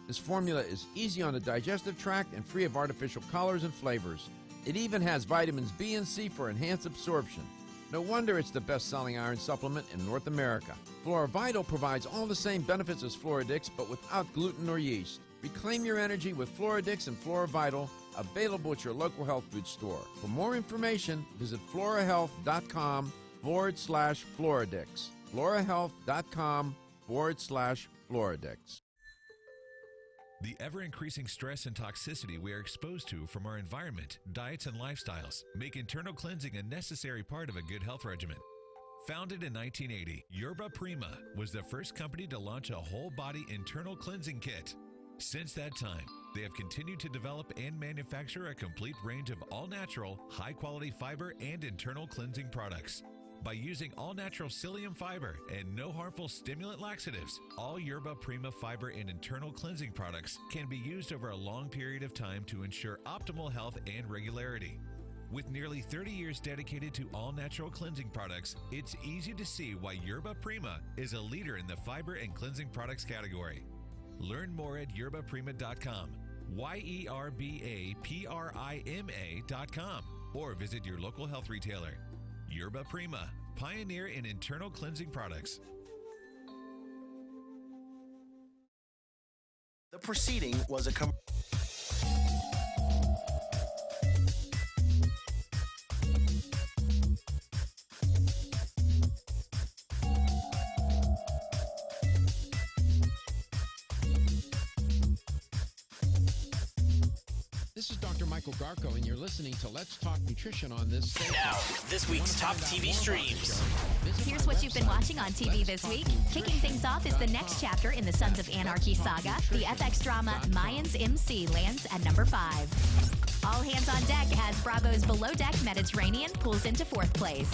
This formula is easy on the digestive tract and free of artificial colors and flavors. It even has vitamins B and C for enhanced absorption. No wonder it's the best-selling iron supplement in North America. Flora Vital provides all the same benefits as Floradix, but without gluten or yeast. Reclaim your energy with Floradix and Flora Vital, available at your local health food store. For more information, visit florahealth.com/Floradix. florahealth.com/Floradix. The ever-increasing stress and toxicity we are exposed to from our environment, diets, and lifestyles make internal cleansing a necessary part of a good health regimen. Founded in 1980, Yerba Prima was the first company to launch a whole-body internal cleansing kit. Since that time, they have continued to develop and manufacture a complete range of all-natural, high-quality fiber and internal cleansing products. By using all-natural psyllium fiber and no harmful stimulant laxatives, all Yerba Prima fiber and internal cleansing products can be used over a long period of time to ensure optimal health and regularity. With nearly 30 years dedicated to all-natural cleansing products, it's easy to see why Yerba Prima is a leader in the fiber and cleansing products category. Learn more at yerbaprima.com, YERBAPRIMA.com, or visit your local health retailer. Yerba Prima, pioneer in internal cleansing products. The proceeding was a This is Dr. Michael Garko, and you're listening to Let's Talk Nutrition on this station. Now, this week's top TV streams. Here's what you've been watching on TV this week. Kicking things off is the next chapter in the Sons of Anarchy saga. The FX drama Mayans MC lands at number 5. All hands on deck as Bravo's Below Deck Mediterranean pulls into 4th place.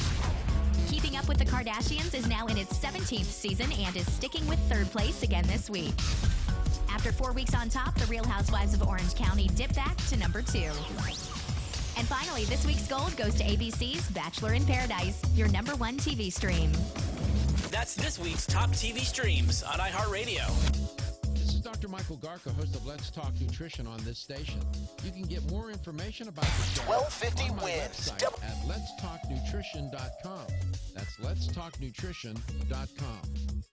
Keeping Up with the Kardashians is now in its 17th season and is sticking with 3rd place again this week. After 4 weeks on top, The Real Housewives of Orange County dip back to number 2. And finally, this week's gold goes to ABC's Bachelor in Paradise, your number 1 TV stream. That's this week's top TV streams on iHeartRadio. This is Dr. Michael Garko, host of Let's Talk Nutrition on this station. You can get more information about the show 1250 on my wins. website at letstalknutrition.com. That's letstalknutrition.com.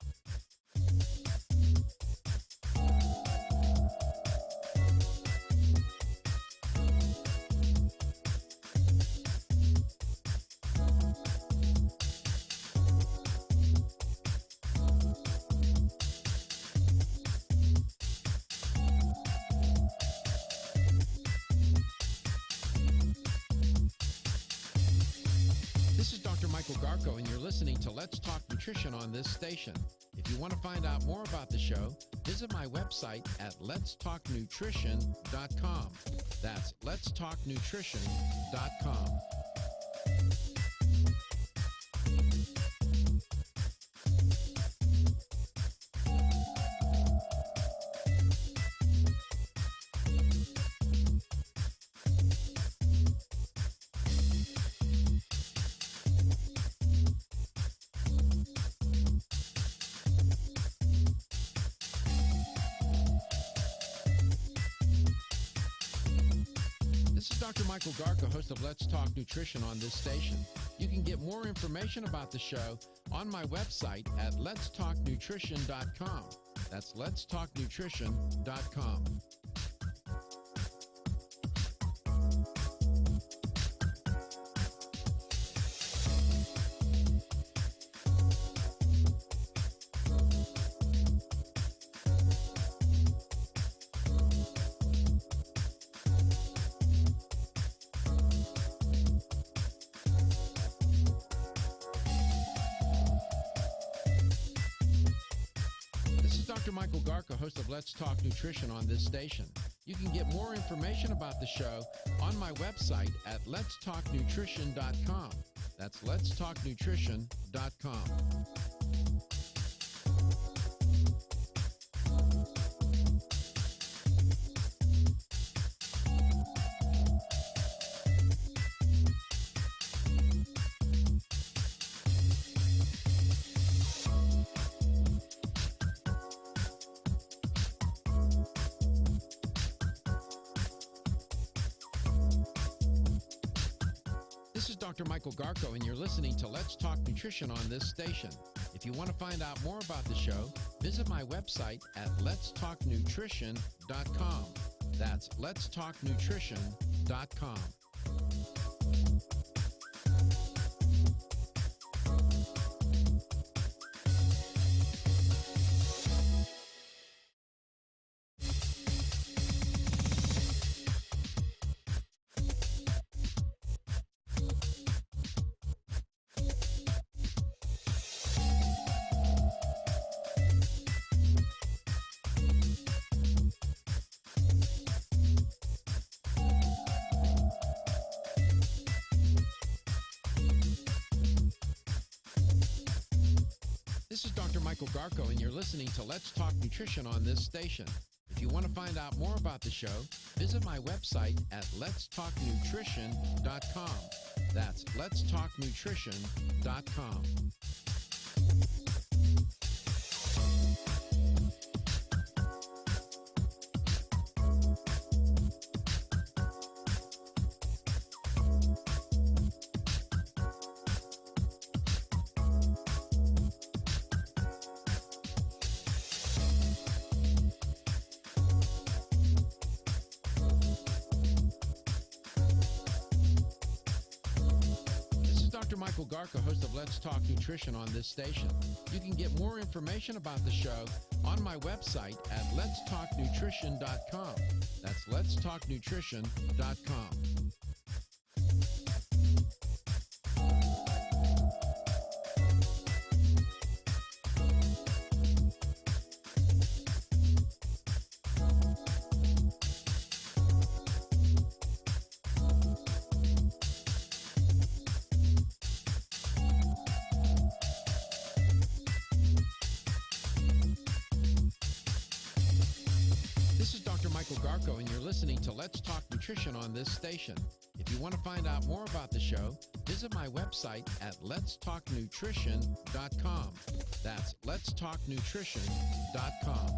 Garko, and you're listening to Let's Talk Nutrition on this station. If you want to find out more about the show, visit my website at letstalknutrition.com. That's letstalknutrition.com. Dr. Michael Garko, host of Let's Talk Nutrition on this station. You can get more information about the show on my website at letstalknutrition.com. That's letstalknutrition.com. Dr. Michael Garko, host of Let's Talk Nutrition on this station. You can get more information about the show on my website at letstalknutrition.com. That's letstalknutrition.com. This is Dr. Michael Garko, and you're listening to Let's Talk Nutrition on this station. If you want to find out more about the show, visit my website at letstalknutrition.com. That's letstalknutrition.com. This is Dr. Michael Garko, and you're listening to Let's Talk Nutrition on this station. If you want to find out more about the show, visit my website at letstalknutrition.com. That's letstalknutrition.com. Dr. Michael Garko, host of Let's Talk Nutrition on this station. You can get more information about the show on my website at letstalknutrition.com. That's letstalknutrition.com. This is Dr. Michael Garko, and you're listening to Let's Talk Nutrition on this station. If you want to find out more about the show, visit my website at letstalknutrition.com. That's letstalknutrition.com.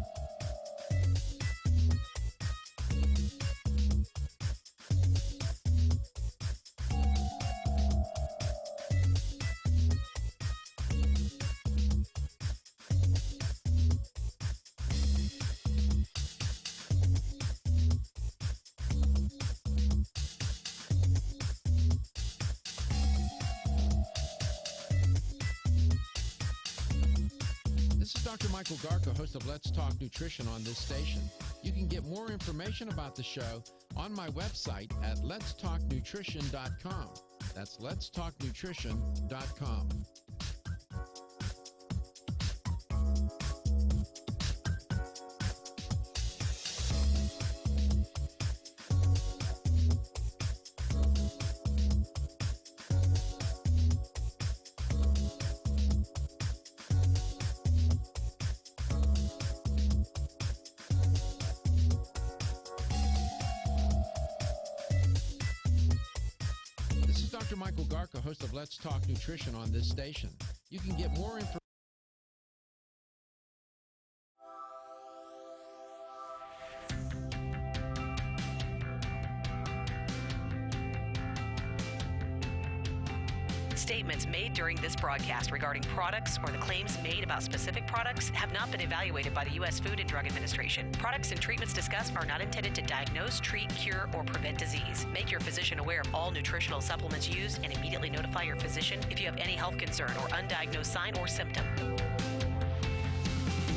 This is Dr. Michael Garko, host of Let's Talk Nutrition on this station. You can get more information about the show on my website at letstalknutrition.com. That's letstalknutrition.com. This is Dr. Michael Garko, host of Let's Talk Nutrition on this station. You can get more information. Statements made during this broadcast regarding products or the claims made about specific products have not been evaluated by the U.S. Food and Drug Administration. Products and treatments discussed are not intended to diagnose, treat, cure, or prevent disease. Make your physician aware of all nutritional supplements used and immediately notify your physician if you have any health concern or undiagnosed sign or symptom.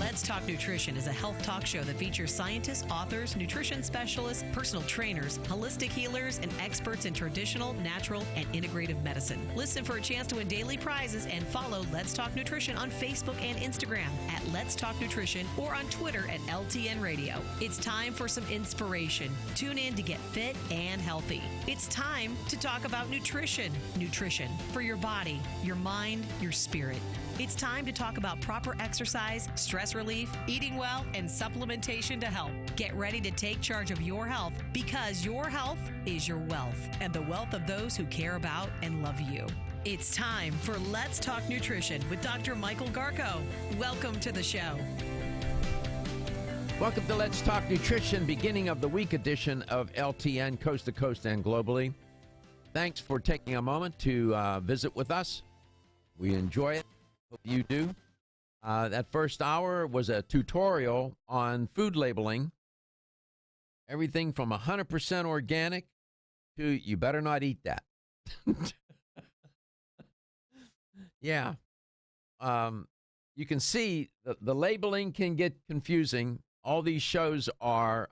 Let's Talk Nutrition is a health talk show that features scientists, authors, nutrition specialists, personal trainers, holistic healers, and experts in traditional, natural, and integrative medicine. Listen for a chance to win daily prizes and follow Let's Talk Nutrition on Facebook and Instagram at Let's Talk Nutrition or on Twitter at LTN Radio. It's time for some inspiration. Tune in to get fit and healthy. It's time to talk about nutrition. Nutrition for your body, your mind, your spirit. It's time to talk about proper exercise, stress relief, eating well, and supplementation to help. Get ready to take charge of your health because your health is your wealth and the wealth of those who care about and love you. It's time for Let's Talk Nutrition with Dr. Michael Garko. Welcome to the show. Welcome to Let's Talk Nutrition, beginning of the week edition of LTN, coast to coast and globally. thanks for taking a moment to visit with us. We enjoy it. Hope you do. That first hour was a tutorial on food labeling. Everything from 100% organic to you better not eat that. Yeah. You can see the labeling can get confusing. All these shows are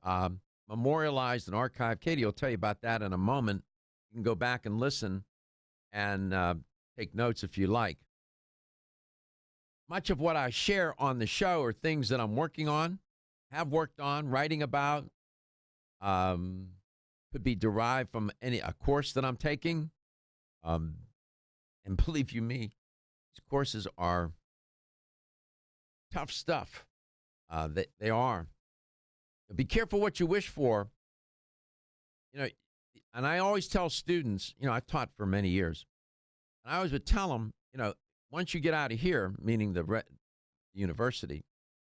memorialized and archived. Katie will tell you about that in a moment. You can go back and listen and take notes if you like. Much of what I share on the show are things that I'm working on, have worked on, writing about. Could be derived from a course that I'm taking. And believe you me, these courses are tough stuff. They are. Be careful what you wish for. You know, and I always tell students, I've taught for many years, and I always would tell them, once you get out of here, meaning the university,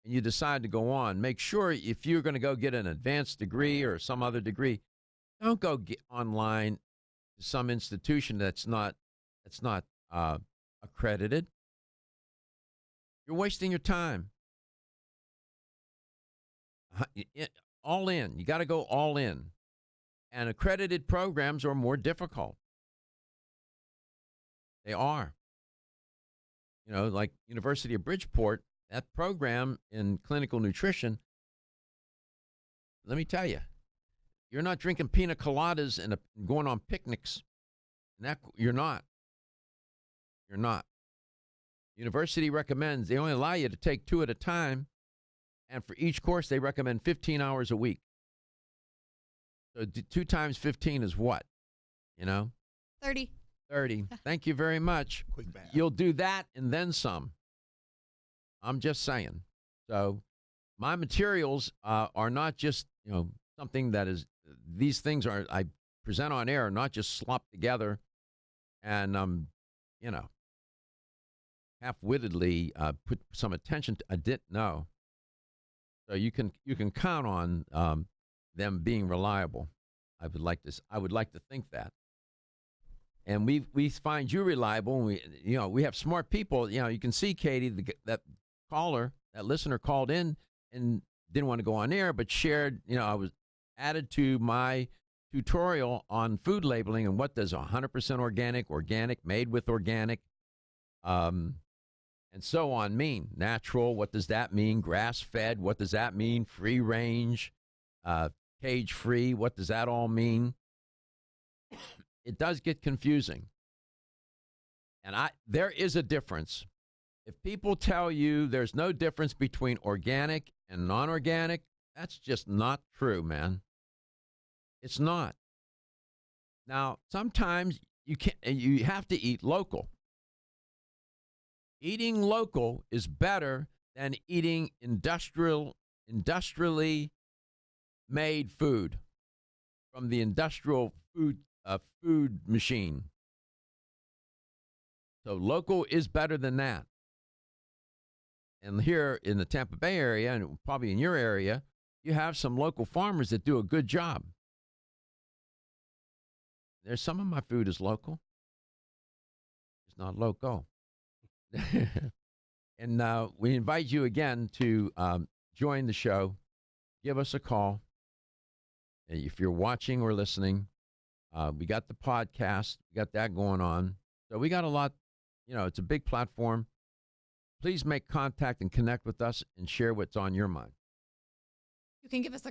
and you decide to go on, make sure if you're going to go get an advanced degree or some other degree, don't go get online to some institution that's not accredited. You're wasting your time. All in. You got to go all in. And accredited programs are more difficult. They are. Like University of Bridgeport, that program in clinical nutrition, let me tell you, you're not drinking pina coladas and going on picnics. You're not. You're not. University recommends, they only allow you to take 2 at a time, and for each course, they recommend 15 hours a week. So 2 times 15 is what? 30. 30. Thank you very much. Quick math. You'll do that and then some. I'm just saying. So my materials are not just, something that is, these things I present on air, not just slopped together and, half-wittedly put some attention to. I didn't know. So you can count on them being reliable. I would like to think that. And we find you reliable. And we have smart people. You can see, Katie, that listener called in and didn't want to go on air, but shared, I was added to my tutorial on food labeling and what does 100% organic, made with organic, and so on mean. Natural, what does that mean? Grass-fed, what does that mean? Free range, cage-free, what does that all mean? It does get confusing. And there is a difference. If people tell you there's no difference between organic and non-organic, that's just not true, man. It's not. Now, sometimes you have to eat local. Eating local is better than eating industrially made food from the industrial food machine. So local is better than that. And here in the Tampa Bay area, and probably in your area, you have some local farmers that do a good job. There's some of my food is local. It's not local. And we invite you again to join the show. Give us a call. If you're watching or listening, we got the podcast. We got that going on. So we got a lot, it's a big platform. Please make contact and connect with us and share what's on your mind. You can give us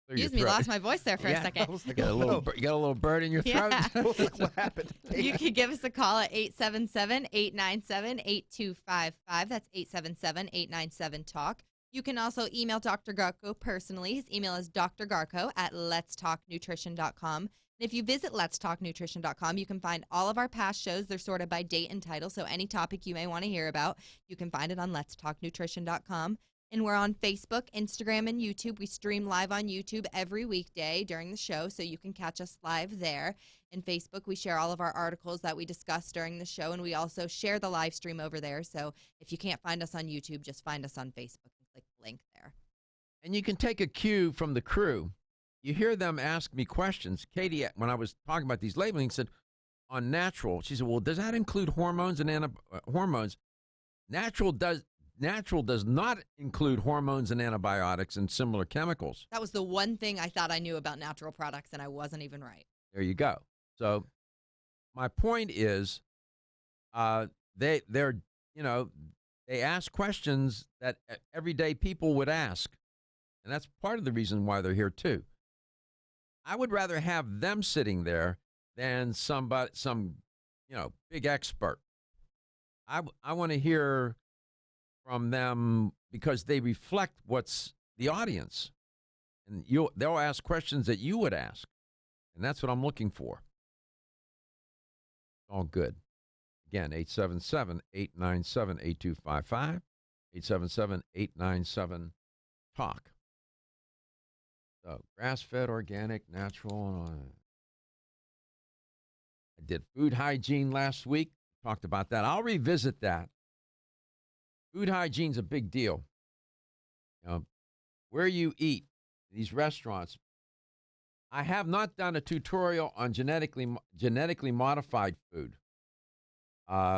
Excuse me, lost my voice there for a second. You got a little bird in your throat? What happened? You can give us a call at 877-897-8255. That's 877-897-TALK. You can also email Dr. Garko personally. His email is drgarko@letstalknutrition.com. And if you visit letstalknutrition.com, you can find all of our past shows. They're sorted by date and title, so any topic you may want to hear about, you can find it on letstalknutrition.com. And we're on Facebook, Instagram, and YouTube. We stream live on YouTube every weekday during the show, so you can catch us live there. In Facebook, we share all of our articles that we discuss during the show, and we also share the live stream over there. So if you can't find us on YouTube, just find us on Facebook and click the link there. And you can take a cue from the crew. you hear them ask me questions. Katie, when I was talking about these labeling, said on natural. She said, "Well, does that include hormones and hormones?" Natural does not include hormones and antibiotics and similar chemicals. That was the one thing I thought I knew about natural products, and I wasn't even right. There you go. So my point is, they ask questions that everyday people would ask, and that's part of the reason why they're here too. I would rather have them sitting there than some big expert. I want to hear from them because they reflect what's the audience, and they'll ask questions that you would ask, and that's what I'm looking for. All good. Again, 877-897-8255, 877-897-TALK. So, grass-fed, organic, natural. I did food hygiene last week. Talked about that. I'll revisit that. Food hygiene's a big deal. Where you eat, these restaurants. I have not done a tutorial on genetically modified food.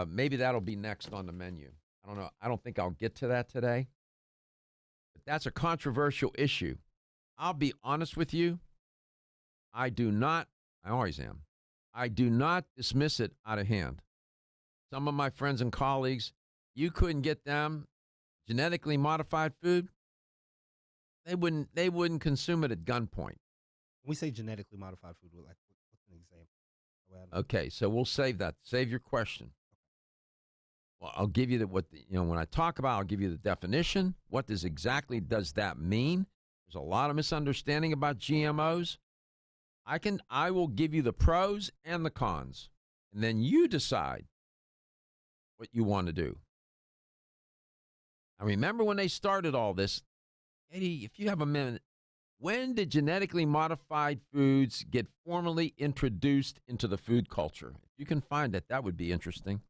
Maybe that'll be next on the menu. I don't know. I don't think I'll get to that today. But that's a controversial issue. I'll be honest with you. I always am. I do not dismiss it out of hand. Some of my friends and colleagues, you couldn't get them genetically modified food. They wouldn't consume it at gunpoint. When we say genetically modified food, what's an example? Okay, so we'll save that. Save your question. Well, I'll give you when I talk about, I'll give you the definition. What does that mean? There's a lot of misunderstanding about GMOs. I will give you the pros and the cons, and then you decide what you want to do. I remember when they started all this. Eddie, if you have a minute, when did genetically modified foods get formally introduced into the food culture? If you can find it, that would be interesting.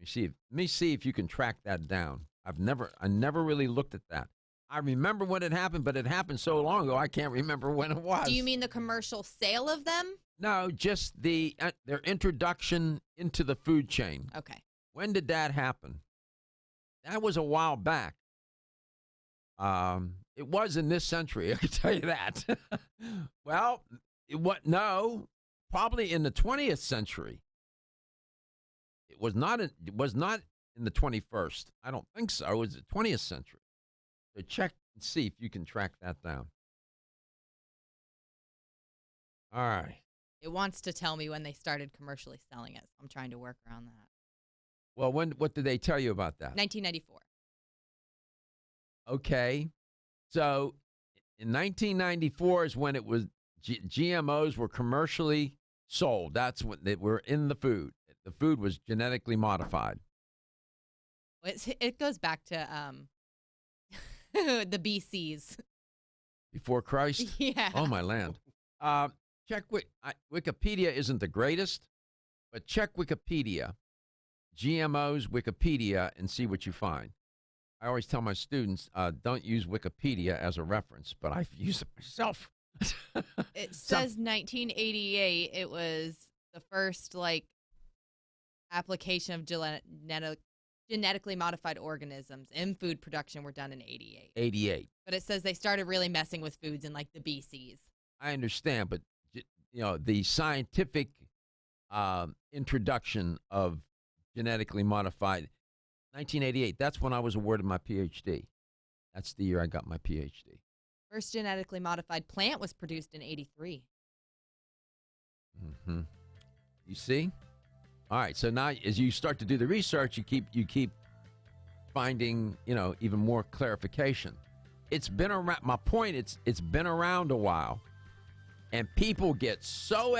Let me see if you can track that down. I never really looked at that. I remember when it happened, but it happened so long ago, I can't remember when it was. Do you mean the commercial sale of them? No, just their introduction into the food chain. Okay. When did that happen? That was a while back. It was in this century, I can tell you that. Well, probably in the 20th century. It was not in the 21st. I don't think so. It was the 20th century. So check and see if you can track that down. All right. It wants to tell me when they started commercially selling it. So I'm trying to work around that. Well, what did they tell you about that? 1994. Okay. So in 1994 is when it was GMOs were commercially sold. That's when they were in the food. The food was genetically modified. It goes back to the BCs. Before Christ? Yeah. Oh, my land. Check Wikipedia isn't the greatest, but check Wikipedia, GMOs, Wikipedia, and see what you find. I always tell my students, don't use Wikipedia as a reference, but I use it myself. It says 1988. It was the first, application of genetically modified organisms in food production were done in 88. 88. But it says they started really messing with foods in, the BCs. I understand, but, the scientific introduction of genetically modified, 1988, that's when I was awarded my PhD. That's the year I got my PhD. First genetically modified plant was produced in 83. Mm-hmm. You see? All right, so now as you start to do the research, you keep finding, even more clarification. It's been around. My point, it's been around a while, and people get so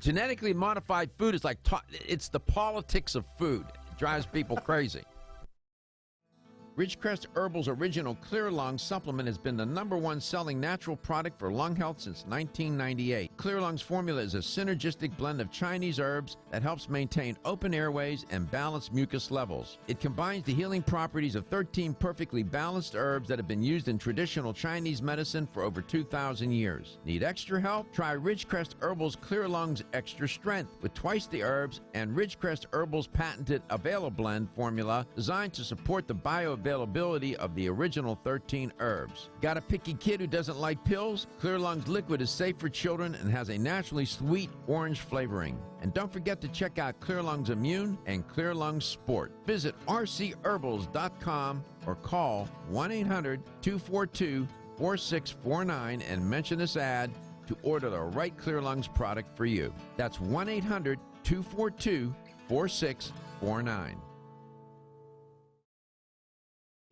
genetically modified food is it's the politics of food. It drives people crazy. Ridgecrest Herbal's original Clear Lung supplement has been the #1 selling natural product for lung health since 1998. Clear Lung's formula is a synergistic blend of Chinese herbs that helps maintain open airways and balance mucus levels. It combines the healing properties of 13 perfectly balanced herbs that have been used in traditional Chinese medicine for over 2,000 years. Need extra help? Try Ridgecrest Herbal's Clear Lung's Extra Strength with twice the herbs and Ridgecrest Herbal's patented Avail Blend formula designed to support the bioavailability of the original 13 herbs. Got a picky kid who doesn't like pills? Clear Lungs Liquid is safe for children and has a naturally sweet orange flavoring. And don't forget to check out Clear Lungs Immune and Clear Lungs Sport. Visit rcherbals.com or call 1-800-242-4649 and mention this ad to order the right Clear Lungs product for you. That's 1-800-242-4649.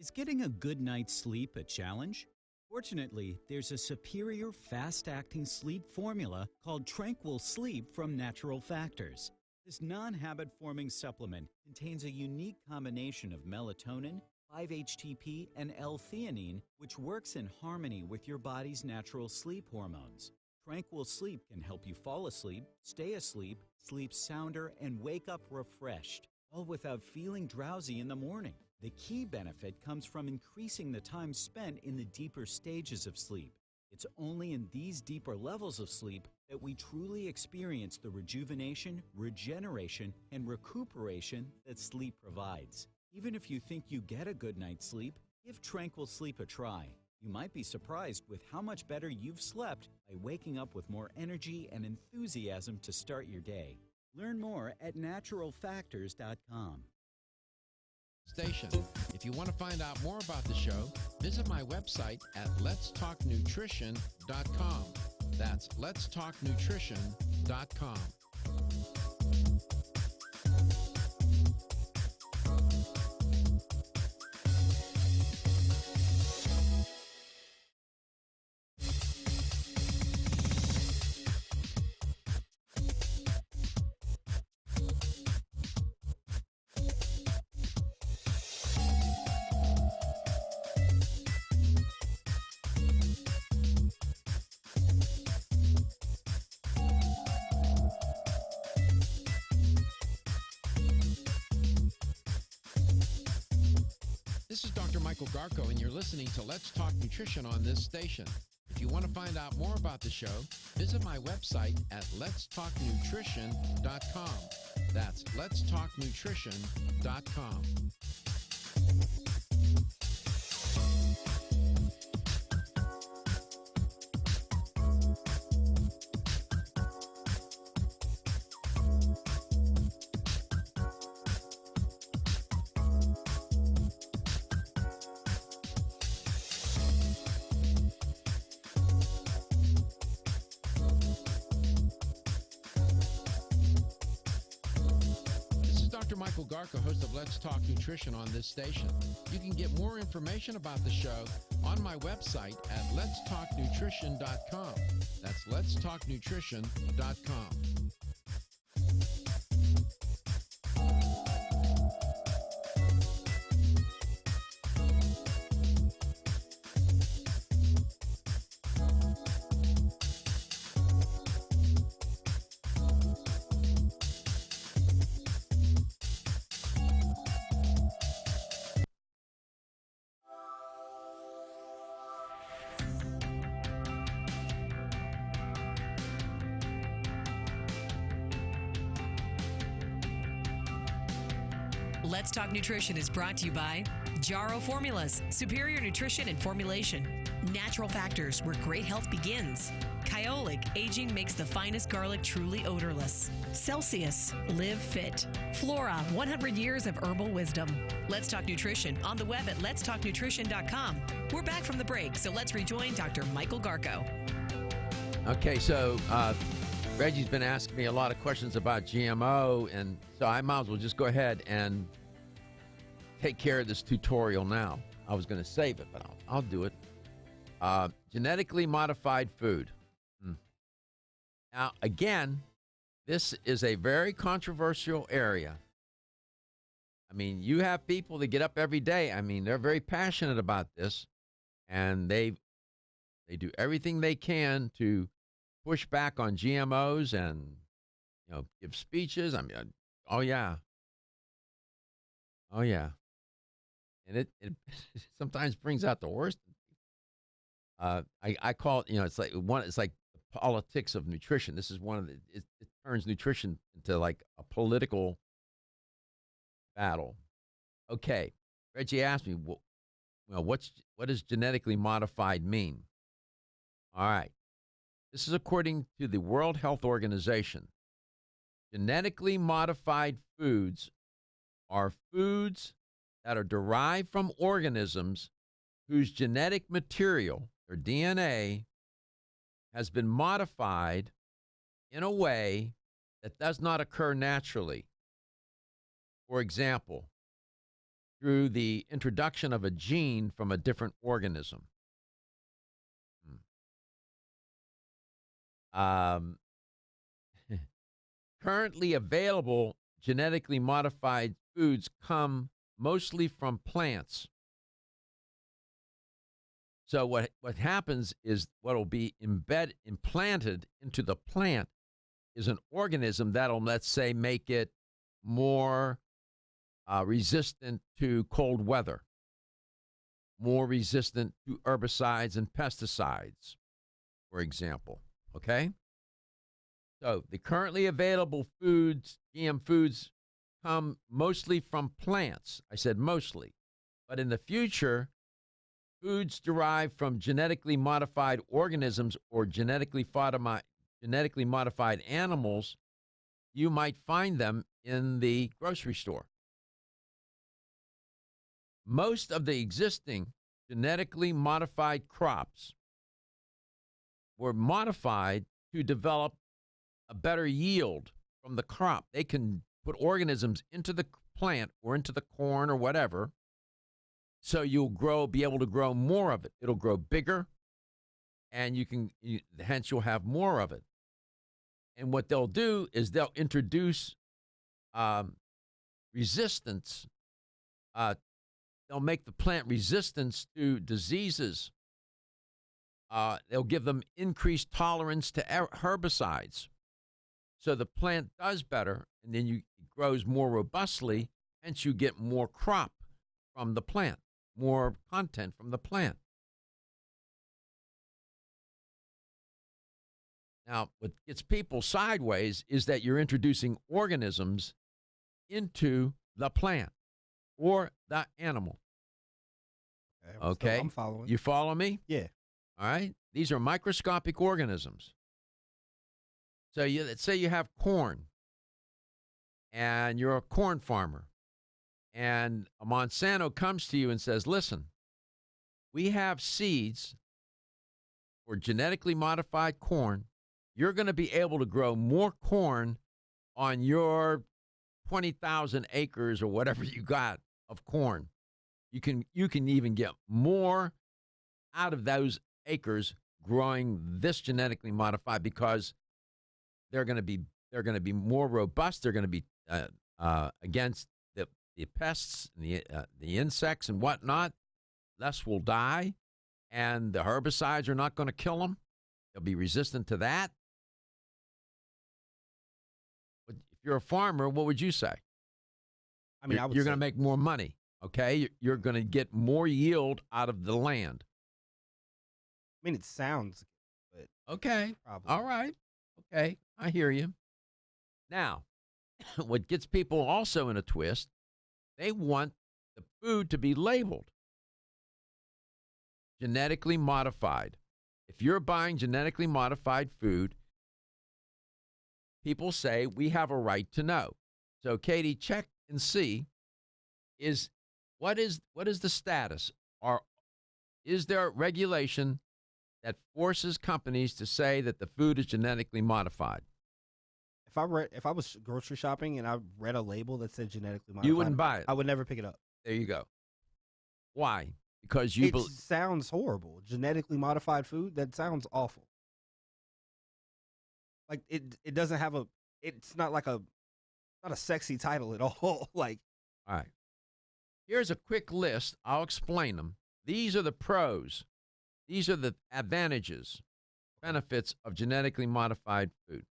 Is getting a good night's sleep a challenge? Fortunately, there's a superior fast-acting sleep formula called Tranquil Sleep from Natural Factors. This non-habit-forming supplement contains a unique combination of melatonin, 5-HTP, and L-theanine, which works in harmony with your body's natural sleep hormones. Tranquil Sleep can help you fall asleep, stay asleep, sleep sounder, and wake up refreshed, all without feeling drowsy in the morning. The key benefit comes from increasing the time spent in the deeper stages of sleep. It's only in these deeper levels of sleep that we truly experience the rejuvenation, regeneration, and recuperation that sleep provides. Even if you think you get a good night's sleep, give Tranquil Sleep a try. You might be surprised with how much better you've slept by waking up with more energy and enthusiasm to start your day. Learn more at naturalfactors.com. Station. If you want to find out more about the show, visit my website at letstalknutrition.com. That's letstalknutrition.com. This is Dr. Michael Garko, and you're listening to Let's Talk Nutrition on this station. If you want to find out more about the show, visit my website at letstalknutrition.com. That's letstalknutrition.com. Michael Garko, host of Let's Talk Nutrition on this station. You can get more information about the show on my website at letstalknutrition.com. That's letstalknutrition.com. Let's Talk Nutrition is brought to you by Jarrow Formulas, superior nutrition and formulation. Natural Factors, where great health begins. Kyolic, aging makes the finest garlic truly odorless. Celsius, live fit. Flora, 100 years of herbal wisdom. Let's Talk Nutrition on the web at letstalknutrition.com. We're back from the break, so let's rejoin Dr. Michael Garko. Okay, so Reggie's been asking me a lot of questions about GMO, and so I might as well just go ahead and take care of this tutorial now. I was going to save it, but I'll do it. Genetically modified food. Now, again, this is a very controversial area. I mean, you have people that get up every day. I mean, they're very passionate about this, and they do everything they can to push back on GMOs and give speeches. I mean, oh yeah, oh yeah, and it sometimes brings out the worst. I call it, it's like it's like the politics of nutrition. This is one of it turns nutrition into like a political battle. Okay, Reggie asked me, what does genetically modified mean? All right, this is according to the World Health Organization. Genetically modified foods are foods that are derived from organisms whose genetic material, their DNA, has been modified in a way that does not occur naturally. For example, through the introduction of a gene from a different organism. Currently available genetically modified foods come mostly from plants. So what happens is what will be implanted into the plant is an organism that'll, let's say, make it more resistant to cold weather, more resistant to herbicides and pesticides, for example. Okay? So the currently available foods, GM foods, come mostly from plants. I said mostly. But in the future, foods derived from genetically modified organisms or genetically modified animals, you might find them in the grocery store. Most of the existing genetically modified crops were modified to develop a better yield from the crop. They can put organisms into the plant or into the corn or whatever, so you'll be able to grow more of it. It'll grow bigger, and hence you'll have more of it. And what they'll do is they'll introduce resistance. They'll make the plant resistant to diseases. They'll give them increased tolerance to herbicides. So the plant does better, and then it grows more robustly, hence you get more crop from the plant, more content from the plant. Now, what gets people sideways is that you're introducing organisms into the plant or the animal. Okay? So I'm following. You follow me? Yeah. All right? These are microscopic organisms. So let's say you have corn, and you're a corn farmer, and a Monsanto comes to you and says, listen, we have seeds for genetically modified corn. You're going to be able to grow more corn on your 20,000 acres or whatever you got of corn. You can even get more out of those acres growing this genetically modified because they're going to be more robust. They're going to be against the pests, and the insects and whatnot. Less will die, and the herbicides are not going to kill them. They'll be resistant to that. But if you're a farmer, what would you say? I mean, you're going to make more money. Okay, you're going to get more yield out of the land. I mean, it sounds good. Okay, probably. All right. Okay, I hear you. Now, what gets people also in a twist, they want the food to be labeled genetically modified. If you're buying genetically modified food, people say we have a right to know. So, Katie, check and see what is the status? Is there regulation that forces companies to say that the food is genetically modified? If I was grocery shopping and I read a label that said genetically modified, you wouldn't buy it. I would never pick it up. There you go. Why? Because it sounds horrible. Genetically modified food, that sounds awful. Like it doesn't have it's not like not a sexy title at all. Like, all right. Here's a quick list. I'll explain them. These are the pros. These are the advantages, benefits of genetically modified food.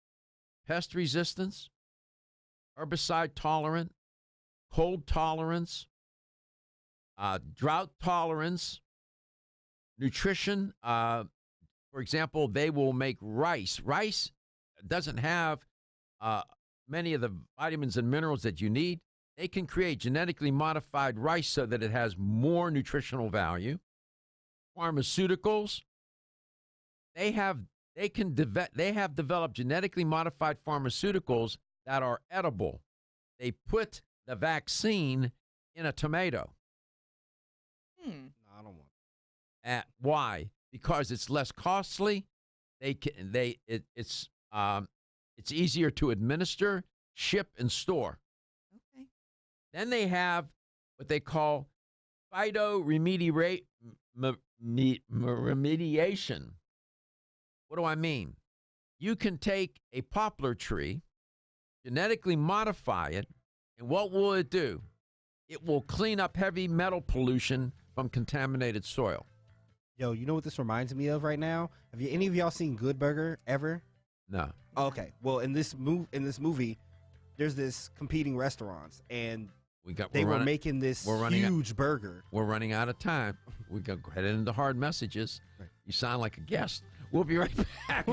Pest resistance, herbicide tolerant, cold tolerance, drought tolerance, nutrition. For example, they will make rice. Rice doesn't have many of the vitamins and minerals that you need. They can create genetically modified rice so that it has more nutritional value. Pharmaceuticals, they have developed genetically modified pharmaceuticals that are edible. They put the vaccine in a tomato. No, I don't want. Why? Because it's less costly. It's easier to administer, ship, and store. Okay. Then they have what they call phytoremediation. What do I mean? You can take a poplar tree, genetically modify it, and what will it do? It will clean up heavy metal pollution from contaminated soil. Yo, you know what this reminds me of right now? Have any of y'all seen Good Burger ever? No. Okay. Well, in this movie, there's this competing restaurants, and they were making this huge burger. We're running out of time. We go head into hard messages. Right. You sound like a guest. We'll be right back.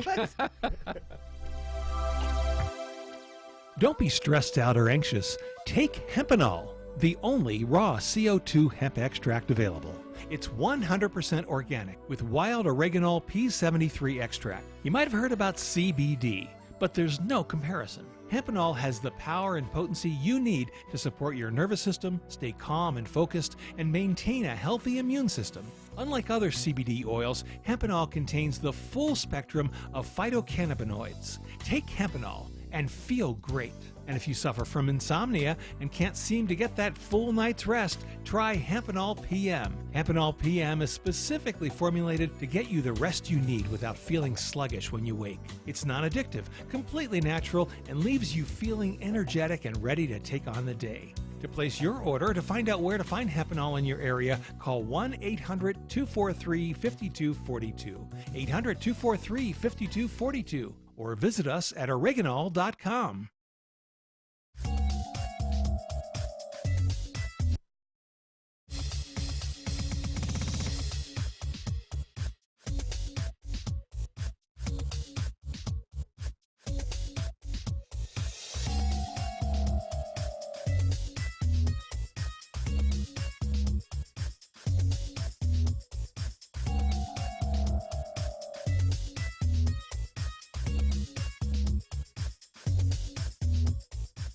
Don't be stressed out or anxious. Take Hempenol, the only raw CO2 hemp extract available. It's 100% organic with wild oregano P73 extract. You might have heard about CBD, but there's no comparison. Hempenol has the power and potency you need to support your nervous system, stay calm and focused, and maintain a healthy immune system. Unlike other CBD oils, Hempenol contains the full spectrum of phytocannabinoids. Take Hempenol and feel great. And if you suffer from insomnia and can't seem to get that full night's rest, try Hempenol PM. Hempenol PM is specifically formulated to get you the rest you need without feeling sluggish when you wake. It's non-addictive, completely natural, and leaves you feeling energetic and ready to take on the day. To place your order or to find out where to find Hempenol in your area, call 1-800-243-5242, 800-243-5242, or visit us at oreganol.com.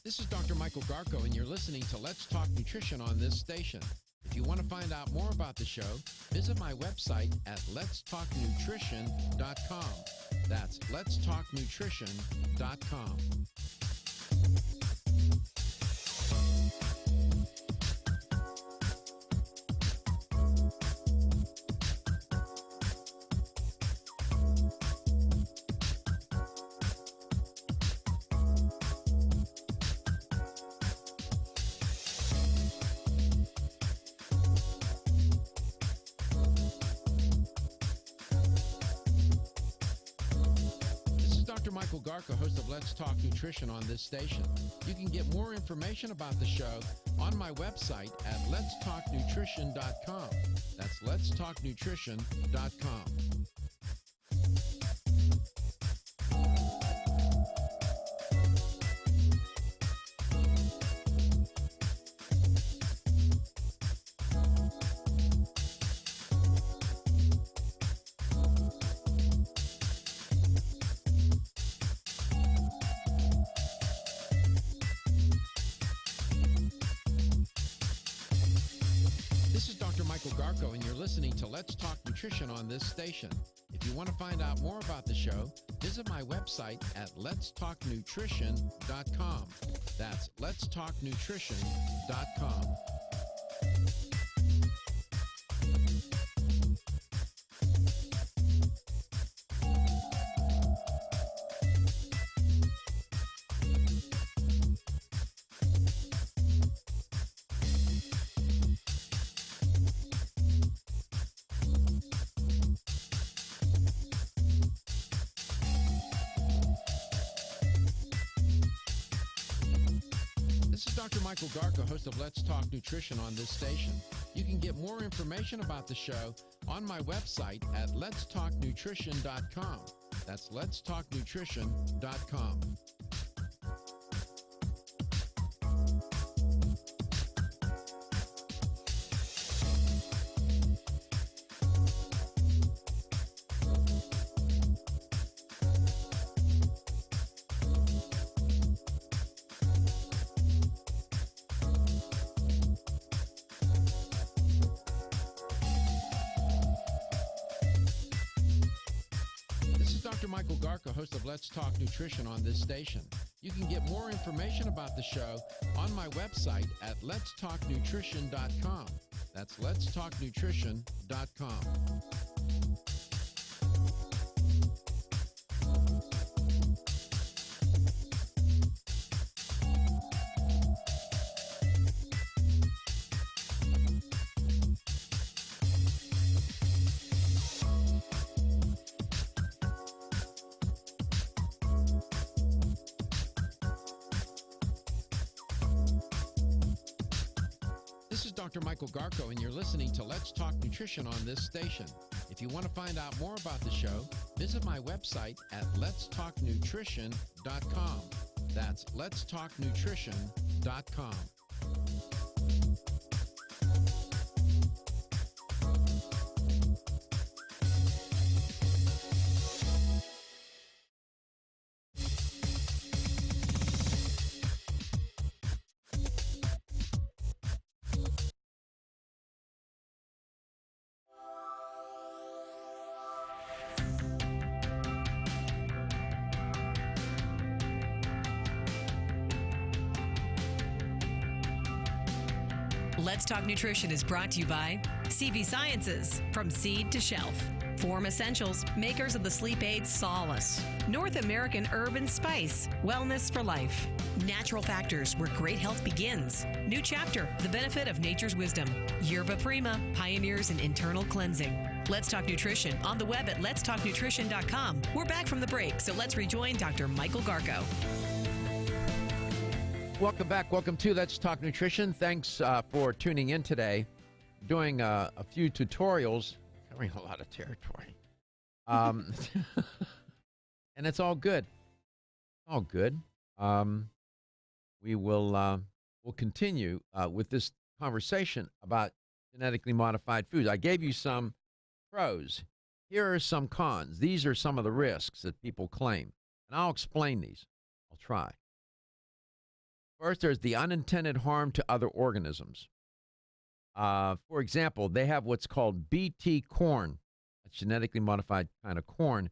This is Dr. Michael Garko, and you're listening to Let's Talk Nutrition on this station. If you want to find out more about the show, visit my website at letstalknutrition.com. That's letstalknutrition.com. Michael Garko, host of Let's Talk Nutrition on this station. You can get more information about the show on my website at letstalknutrition.com. That's letstalknutrition.com. And you're listening to Let's Talk Nutrition on this station. If you want to find out more about the show, visit my website at letstalknutrition.com. That's letstalknutrition.com. Dr. Michael Garko, host of Let's Talk Nutrition on this station. You can get more information about the show on my website at letstalknutrition.com. That's letstalknutrition.com. Dr. Michael Garko, host of Let's Talk Nutrition on this station. You can get more information about the show on my website at letstalknutrition.com. That's letstalknutrition.com. This is Dr. Michael Garko, and you're listening to Let's Talk Nutrition on this station. If you want to find out more about the show, visit my website at letstalknutrition.com. That's letstalknutrition.com. Let's Talk Nutrition is brought to you by CV Sciences, from seed to shelf. Form Essentials, makers of the sleep aid Solace. North American Herb and Spice, wellness for life. Natural Factors, where great health begins. New Chapter, the benefit of nature's wisdom. Yerba Prima, pioneers in internal cleansing. Let's Talk Nutrition on the web at letstalknutrition.com. We're back from the break, so let's rejoin Dr. Michael Garko. Welcome back. Welcome to Let's Talk Nutrition. Thanks for tuning in today. Doing a few tutorials, covering a lot of territory. And it's all good. All good. We will we'll continue with this conversation about genetically modified foods. I gave you some pros. Here are some cons. These are some of the risks that people claim. And I'll explain these. I'll try. First, there's the unintended harm to other organisms. For example, they have what's called BT corn, that's genetically modified kind of corn.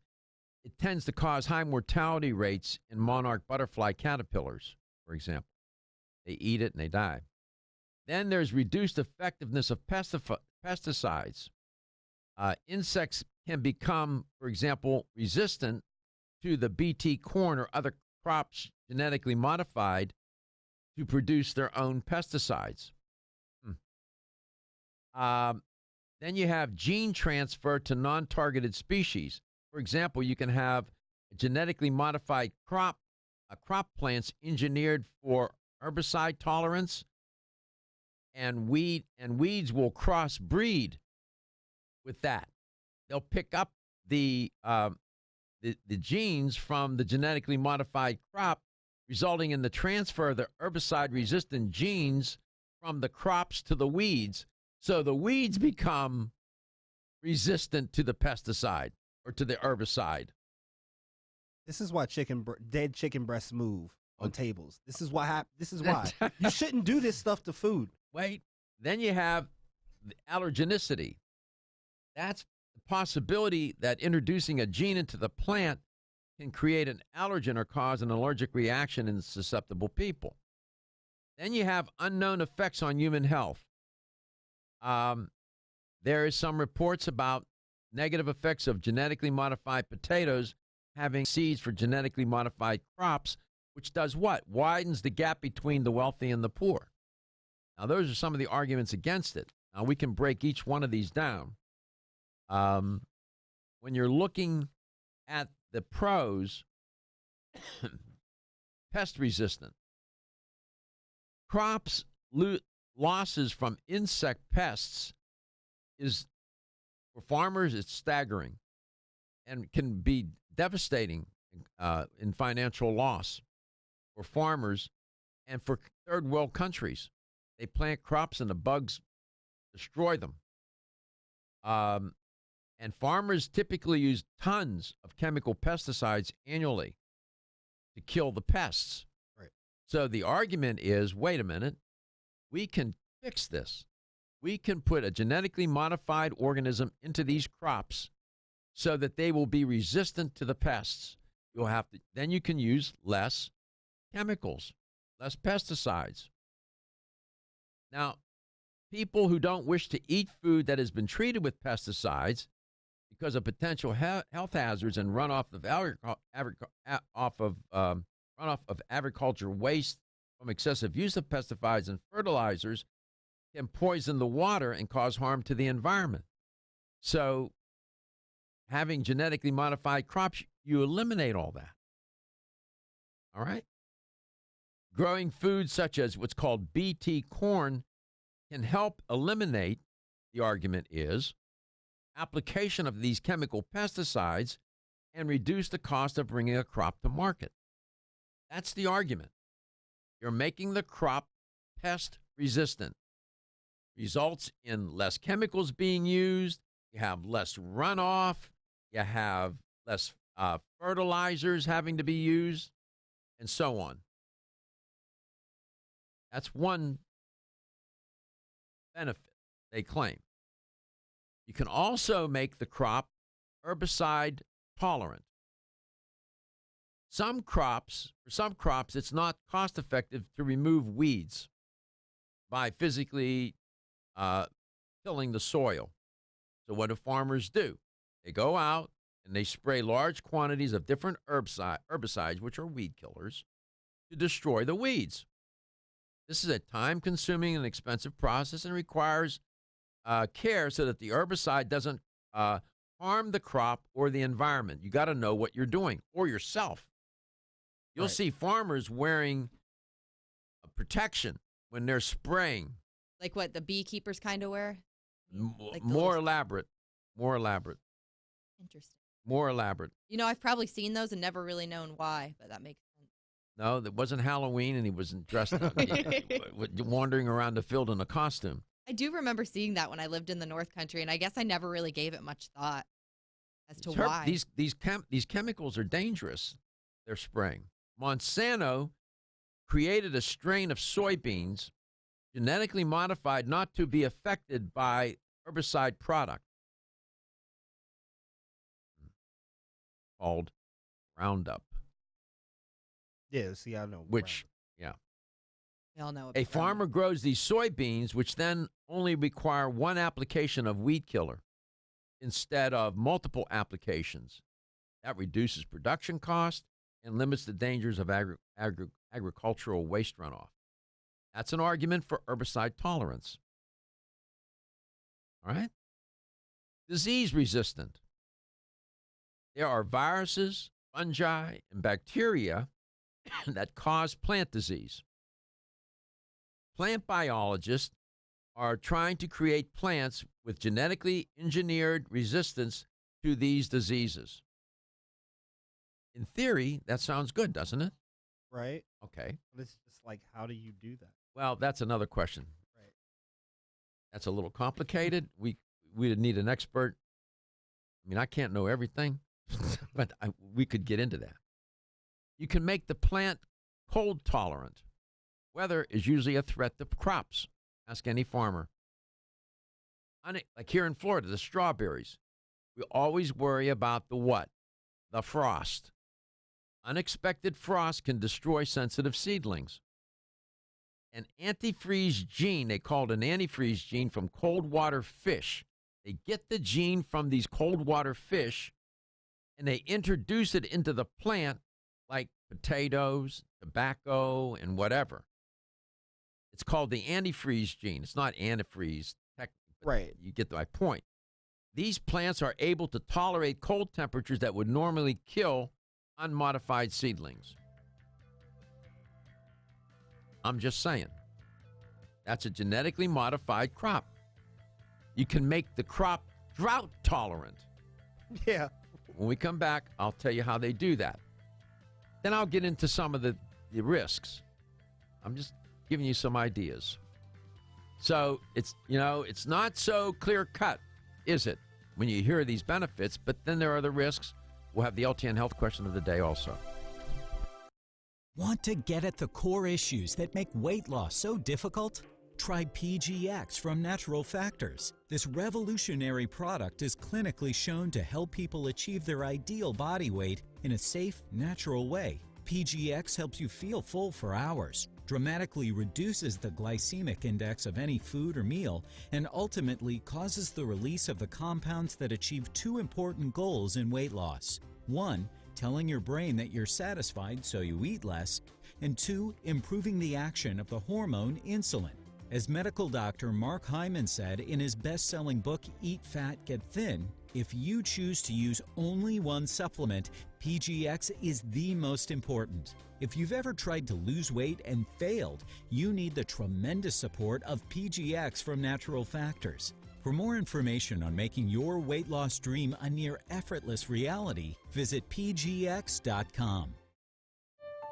It tends to cause high mortality rates in monarch butterfly caterpillars, for example. They eat it and they die. Then there's reduced effectiveness of pesticides. Insects can become, for example, resistant to the BT corn or other crops genetically modified to produce their own pesticides. Then you have gene transfer to non-targeted species. For example, you can have a genetically modified crop plants engineered for herbicide tolerance, and weeds will crossbreed with that. They'll pick up the genes from the genetically modified crop, resulting in the transfer of the herbicide-resistant genes from the crops to the weeds. So the weeds become resistant to the pesticide or to the herbicide. This is why dead chicken breasts move on tables. This is why. You shouldn't do this stuff to food. Wait. Then you have the allergenicity. That's the possibility that introducing a gene into the plant can create an allergen or cause an allergic reaction in susceptible people. Then you have unknown effects on human health. There is some reports about negative effects of genetically modified potatoes having seeds for genetically modified crops, which does what? Widens the gap between the wealthy and the poor. Now, those are some of the arguments against it. Now, we can break each one of these down. When you're looking at the pros, pest resistant. Crops losses from insect pests is, for farmers, it's staggering and can be devastating in financial loss for farmers and for third world countries. They plant crops and the bugs destroy them. And farmers typically use tons of chemical pesticides annually to kill the pests. Right. So the argument is, wait a minute, we can fix this. We can put a genetically modified organism into these crops so that they will be resistant to the pests. Then you can use less chemicals, less pesticides. Now, people who don't wish to eat food that has been treated with pesticides because of potential health hazards and runoff of agriculture waste from excessive use of pesticides and fertilizers can poison the water and cause harm to the environment. So having genetically modified crops, you eliminate all that. All right? Growing foods such as what's called BT corn can help eliminate, the argument is, application of these chemical pesticides and reduce the cost of bringing a crop to market. That's the argument. You're making the crop pest resistant. Results in less chemicals being used. You have less runoff. You have less fertilizers having to be used, and so on. That's one benefit they claim. You can also make the crop herbicide tolerant. For some crops, it's not cost effective to remove weeds by physically tilling the soil. So what do farmers do? They go out and they spray large quantities of different herbicides, which are weed killers, to destroy the weeds. This is a time-consuming and expensive process and requires care so that the herbicide doesn't harm the crop or the environment. You got to know what you're doing, or yourself. You'll see farmers wearing protection when they're spraying. Like what the beekeepers kind of wear? Like More elaborate. Interesting. More elaborate. You know, I've probably seen those and never really known why, but that makes sense. No, that wasn't Halloween, and he wasn't dressed up, wandering around the field in a costume. I do remember seeing that when I lived in the North Country, and I guess I never really gave it much thought as to why. These chemicals are dangerous. They're spraying. Monsanto created a strain of soybeans genetically modified not to be affected by herbicide product called Roundup. Yeah, see, I know. Which, yeah. We all know. A farmer grows these soybeans, which then only require one application of weed killer instead of multiple applications. That reduces production cost and limits the dangers of agricultural waste runoff. That's an argument for herbicide tolerance. All right? Disease resistant. There are viruses, fungi, and bacteria that cause plant disease. Plant biologists are trying to create plants with genetically engineered resistance to these diseases. In theory, that sounds good, doesn't it? Right. Okay. But it's just like, how do you do that? Well, that's another question. Right. That's a little complicated. We would need an expert. I mean, I can't know everything, but we could get into that. You can make the plant cold tolerant. Weather is usually a threat to crops. Ask any farmer. Like here in Florida, the strawberries. We always worry about the what? The frost. Unexpected frost can destroy sensitive seedlings. An antifreeze gene, they call it an antifreeze gene from cold water fish. They get the gene from these cold water fish and they introduce it into the plant like potatoes, tobacco, and whatever. It's called the antifreeze gene. It's not antifreeze. Right. You get my point. These plants are able to tolerate cold temperatures that would normally kill unmodified seedlings. I'm just saying. That's a genetically modified crop. You can make the crop drought tolerant. Yeah. When we come back, I'll tell you how they do that. Then I'll get into some of the risks. I'm just giving you some ideas. So it's not so clear cut, is it, when you hear these benefits? But then there are the risks. We'll have the LTN Health question of the day also. Want to get at the core issues that make weight loss so difficult? Try PGX from Natural Factors. This revolutionary product is clinically shown to help people achieve their ideal body weight in a safe, natural way. PGX helps you feel full for hours, dramatically reduces the glycemic index of any food or meal, and ultimately causes the release of the compounds that achieve two important goals in weight loss. 1, telling your brain that you're satisfied so you eat less, and 2, improving the action of the hormone insulin. As medical doctor Mark Hyman said in his best-selling book, Eat Fat, Get Thin, if you choose to use only one supplement, PGX is the most important. If you've ever tried to lose weight and failed, you need the tremendous support of PGX from Natural Factors. For more information on making your weight loss dream a near effortless reality, visit pgx.com.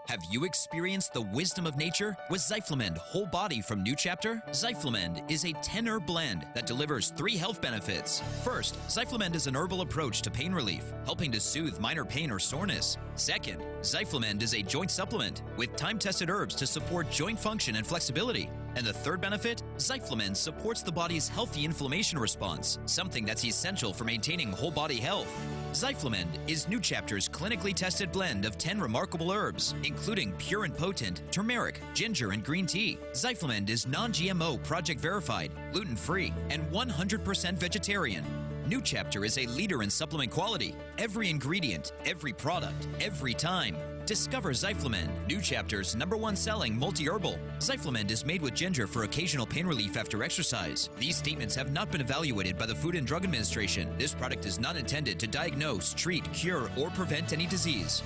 Have you experienced the wisdom of nature with Zyflamend Whole Body from New Chapter? Zyflamend is a 10-herb blend that delivers 3 health benefits. First, Zyflamend is an herbal approach to pain relief, helping to soothe minor pain or soreness. Second, Zyflamend is a joint supplement with time-tested herbs to support joint function and flexibility. And the third benefit, Zyflamend supports the body's healthy inflammation response, something that's essential for maintaining whole body health. Zyflamend is New Chapter's clinically tested blend of 10 remarkable herbs, including pure and potent turmeric, ginger, and green tea. Zyflamend is non-GMO, project verified, gluten-free, and 100% vegetarian. New Chapter is a leader in supplement quality. Every ingredient, every product, every time. Discover Zyflamend, New Chapter's #1 selling multi-herbal. Zyflamend is made with ginger for occasional pain relief after exercise. These statements have not been evaluated by the Food and Drug Administration. This product is not intended to diagnose, treat, cure, or prevent any disease.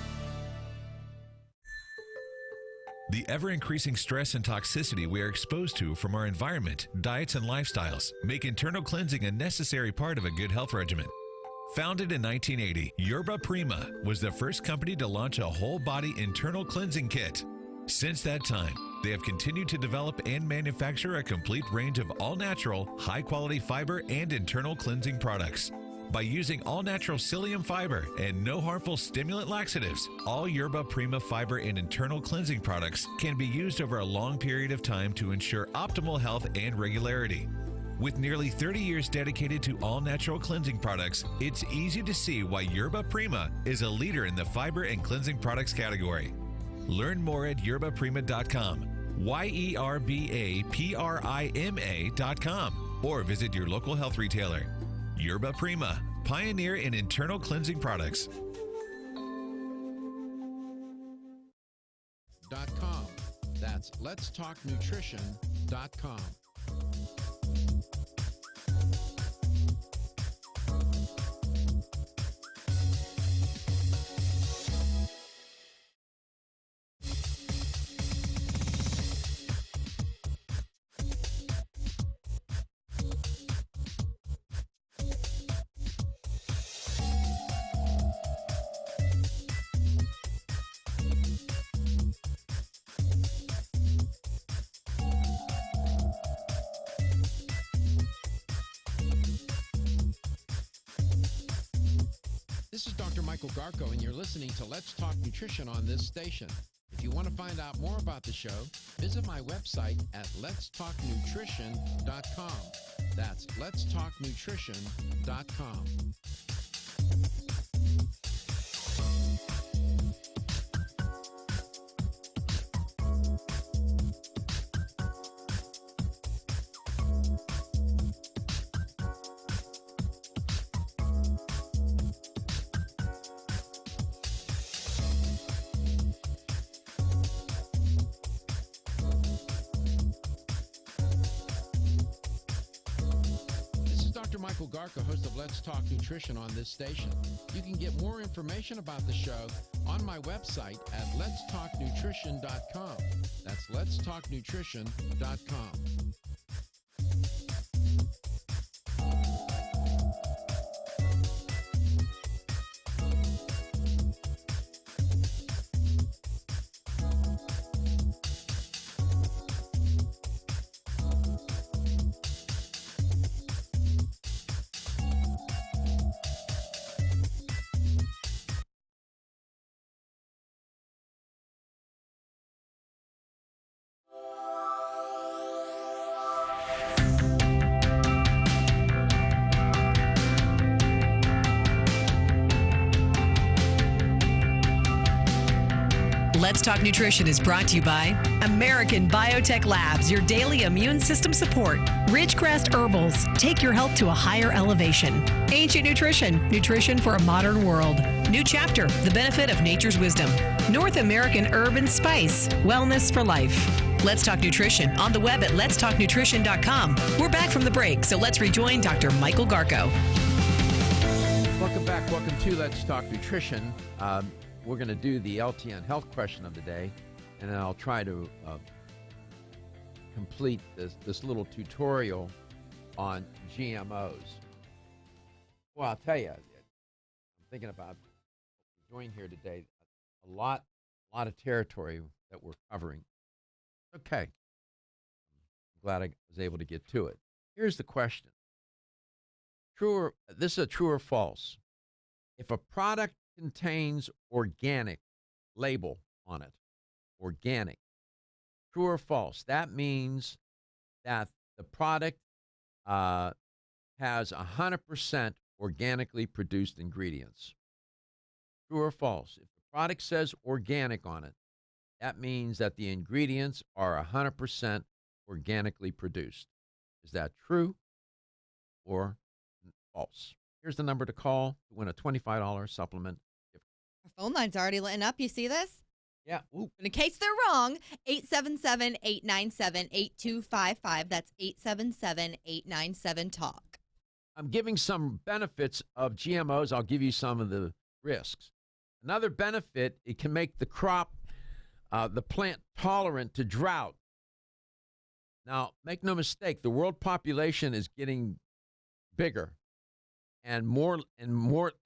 The ever-increasing stress and toxicity we are exposed to from our environment, diets, and lifestyles make internal cleansing a necessary part of a good health regimen. Founded in 1980, Yerba Prima was the first company to launch a whole-body internal cleansing kit. Since that time, they have continued to develop and manufacture a complete range of all-natural, high-quality fiber and internal cleansing products. By using all-natural psyllium fiber and no harmful stimulant laxatives, all Yerba Prima fiber and internal cleansing products can be used over a long period of time to ensure optimal health and regularity. With nearly 30 years dedicated to all-natural cleansing products, it's easy to see why Yerba Prima is a leader in the fiber and cleansing products category. Learn more at yerbaprima.com, YERBAPRIMA.com, or visit your local health retailer. Yerba Prima, pioneer in internal cleansing products. .com. That's letstalknutrition.com. This is Dr. Michael Garko, and you're listening to Let's Talk Nutrition on this station. If you want to find out more about the show, visit my website at letstalknutrition.com. That's letstalknutrition.com. Michael Garka, host of Let's Talk Nutrition on this station. You can get more information about the show on my website at letstalknutrition.com. That's letstalknutrition.com. Let's Talk Nutrition is brought to you by American Biotech Labs, your daily immune system support. Ridgecrest Herbals, take your health to a higher elevation. Ancient Nutrition, nutrition for a modern world. New Chapter, the benefit of nature's wisdom. North American Herb and Spice, wellness for life. Let's Talk Nutrition on the web at letstalknutrition.com. We're back from the break, so let's rejoin Dr. Michael Garko. Welcome back. Welcome to Let's Talk Nutrition. We're going to do the LTN health question of the day, and then I'll try to complete this little tutorial on GMOs. Well, I'll tell you, I'm thinking about doing here today a lot of territory that we're covering. Okay. I'm glad I was able to get to it. Here's the question. This is a true or false. If a product contains organic label on it, organic, true or false, that means that the product has 100% organically produced ingredients. True or false? If the product says organic on it, that means that the ingredients are 100% organically produced. Is that true or false? Here's the number to call to win a $25 supplement. Our phone line's already lit up. You see this? Yeah. Ooh. In case they're wrong, 877-897-8255. That's 877-897-TALK. I'm giving some benefits of GMOs. I'll give you some of the risks. Another benefit, it can make the crop, the plant tolerant to drought. Now, make no mistake, the world population is getting bigger. And more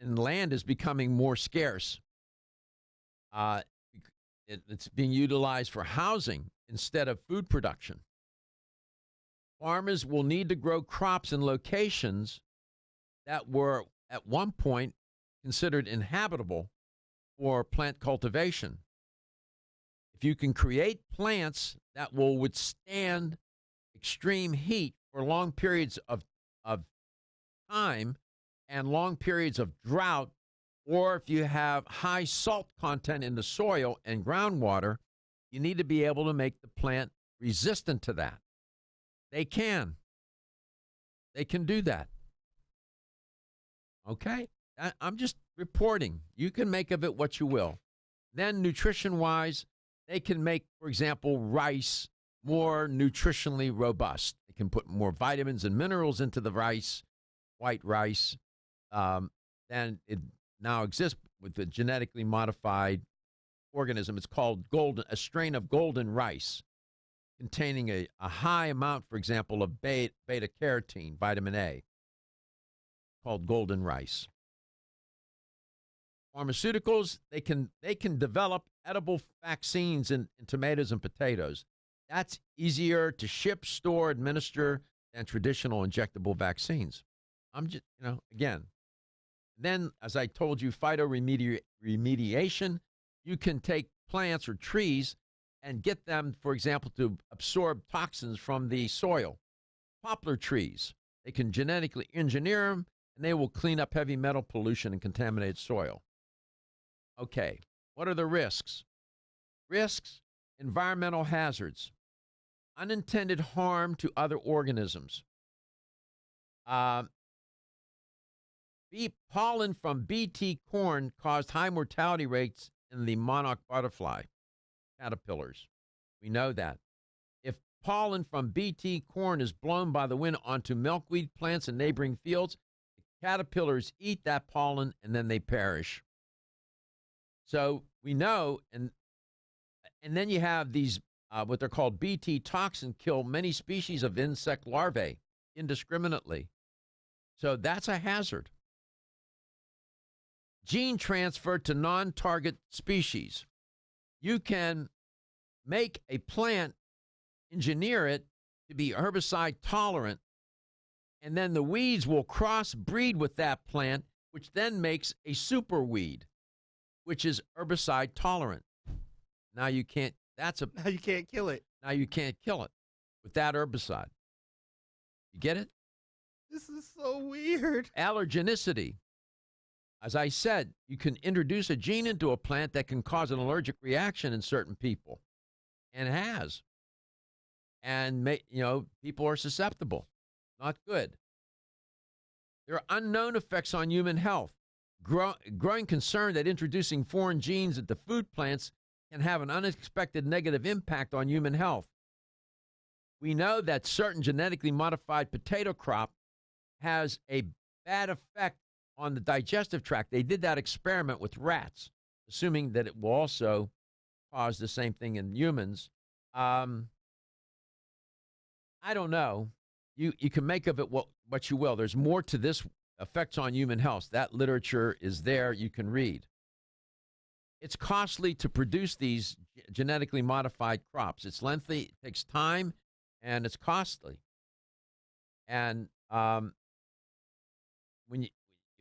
land is becoming more scarce. It's being utilized for housing instead of food production. Farmers will need to grow crops in locations that were at one point considered inhabitable for plant cultivation. If you can create plants that will withstand extreme heat for long periods of time, and long periods of drought, or if you have high salt content in the soil and groundwater, you need to be able to make the plant resistant to that. They can do that. Okay? I'm just reporting. You can make of it what you will. Then nutrition-wise, they can make, for example, rice more nutritionally robust. They can put more vitamins and minerals into the rice, white rice, than it now exists with the genetically modified organism. It's called a strain of golden rice, containing a high amount, for example, of beta-carotene, vitamin A, called golden rice. Pharmaceuticals, they can develop edible vaccines in tomatoes and potatoes. That's easier to ship, store, administer than traditional injectable vaccines. I'm just, again. Then, as I told you, phytoremediation, you can take plants or trees and get them, for example, to absorb toxins from the soil. Poplar trees, they can genetically engineer them, and they will clean up heavy metal pollution and contaminated soil. Okay, what are the risks? Risks, environmental hazards, unintended harm to other organisms. Pollen from Bt corn caused high mortality rates in the monarch butterfly caterpillars. We know that. If pollen from Bt corn is blown by the wind onto milkweed plants in neighboring fields, the caterpillars eat that pollen and then they perish. So we know, and then you have these, what they're called Bt toxin, kill many species of insect larvae indiscriminately. So that's a hazard. Gene transfer to non-target species. You can make a plant, engineer it to be herbicide tolerant, and then the weeds will crossbreed with that plant, which then makes a super weed, which is herbicide tolerant. Now you can't kill it. Now you can't kill it with that herbicide. You get it? This is so weird. Allergenicity. As I said, you can introduce a gene into a plant that can cause an allergic reaction in certain people, and it has. And people are susceptible. Not good. There are unknown effects on human health. Growing concern that introducing foreign genes into food plants can have an unexpected negative impact on human health. We know that certain genetically modified potato crop has a bad effect on the digestive tract. They did that experiment with rats, assuming that it will also cause the same thing in humans. I don't know. You can make of it what you will. There's more to this effects on human health. That literature is there. You can read. It's costly to produce these genetically modified crops. It's lengthy, it takes time, and it's costly. And if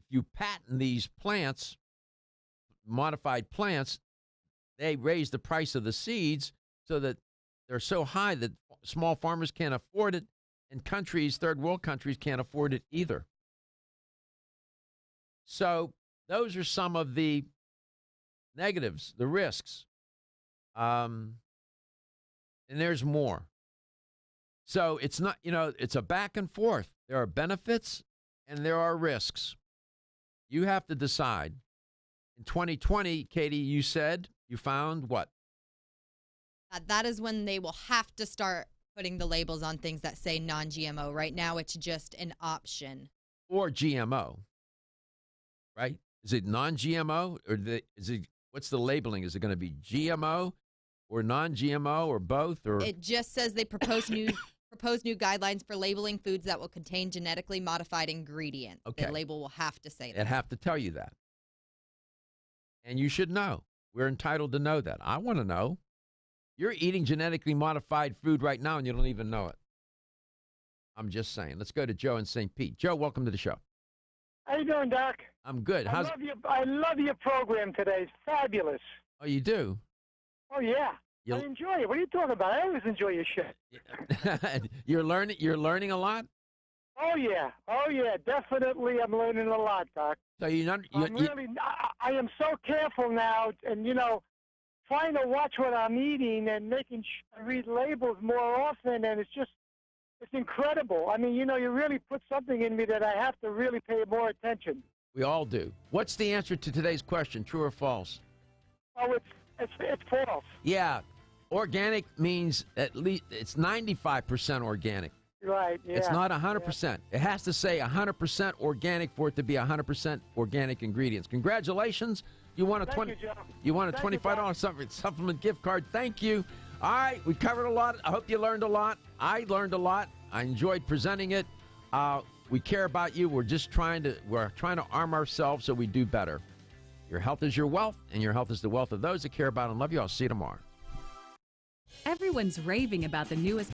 you patent these plants, modified plants, they raise the price of the seeds so that they're so high that small farmers can't afford it, and countries, third world countries, can't afford it either. So those are some of the negatives, the risks. And there's more. So it's not, it's a back and forth. There are benefits and there are risks. You have to decide. In 2020, Katie, you said you found what? That is when they will have to start putting the labels on things that say non-GMO. Right now, it's just an option. Or GMO, right? Is it non-GMO or what's the labeling? Is it going to be GMO or non-GMO or both? Or it just says they propose new guidelines for labeling foods that will contain genetically modified ingredients. Okay. The label will have to say that. They have to tell you that. And you should know. We're entitled to know that. I want to know. You're eating genetically modified food right now and you don't even know it. I'm just saying. Let's go to Joe in St. Pete. Joe, welcome to the show. How you doing, Doc? I'm good. I love your program today. It's fabulous. Oh, you do? Oh, yeah. I enjoy it. What are you talking about? I always enjoy your show. You're learning a lot? Oh, yeah. Oh, yeah. Definitely I'm learning a lot, Doc. So I am so careful now and, trying to watch what I'm eating and making sure I read labels more often, and it's incredible. I mean, you really put something in me that I have to really pay more attention. We all do. What's the answer to today's question, true or false? Oh, it's false. Yeah. Organic means at least it's 95% organic. Right, yeah. It's not 100%. Yeah. It has to say 100% organic for it to be 100% organic ingredients. Congratulations. You won a $25 supplement gift card. Thank you. All right, we covered a lot. I hope you learned a lot. I learned a lot. I enjoyed presenting it. We care about you. We're trying to arm ourselves so we do better. Your health is your wealth, and your health is the wealth of those that care about and love you. I'll see you tomorrow. Everyone's raving about the newest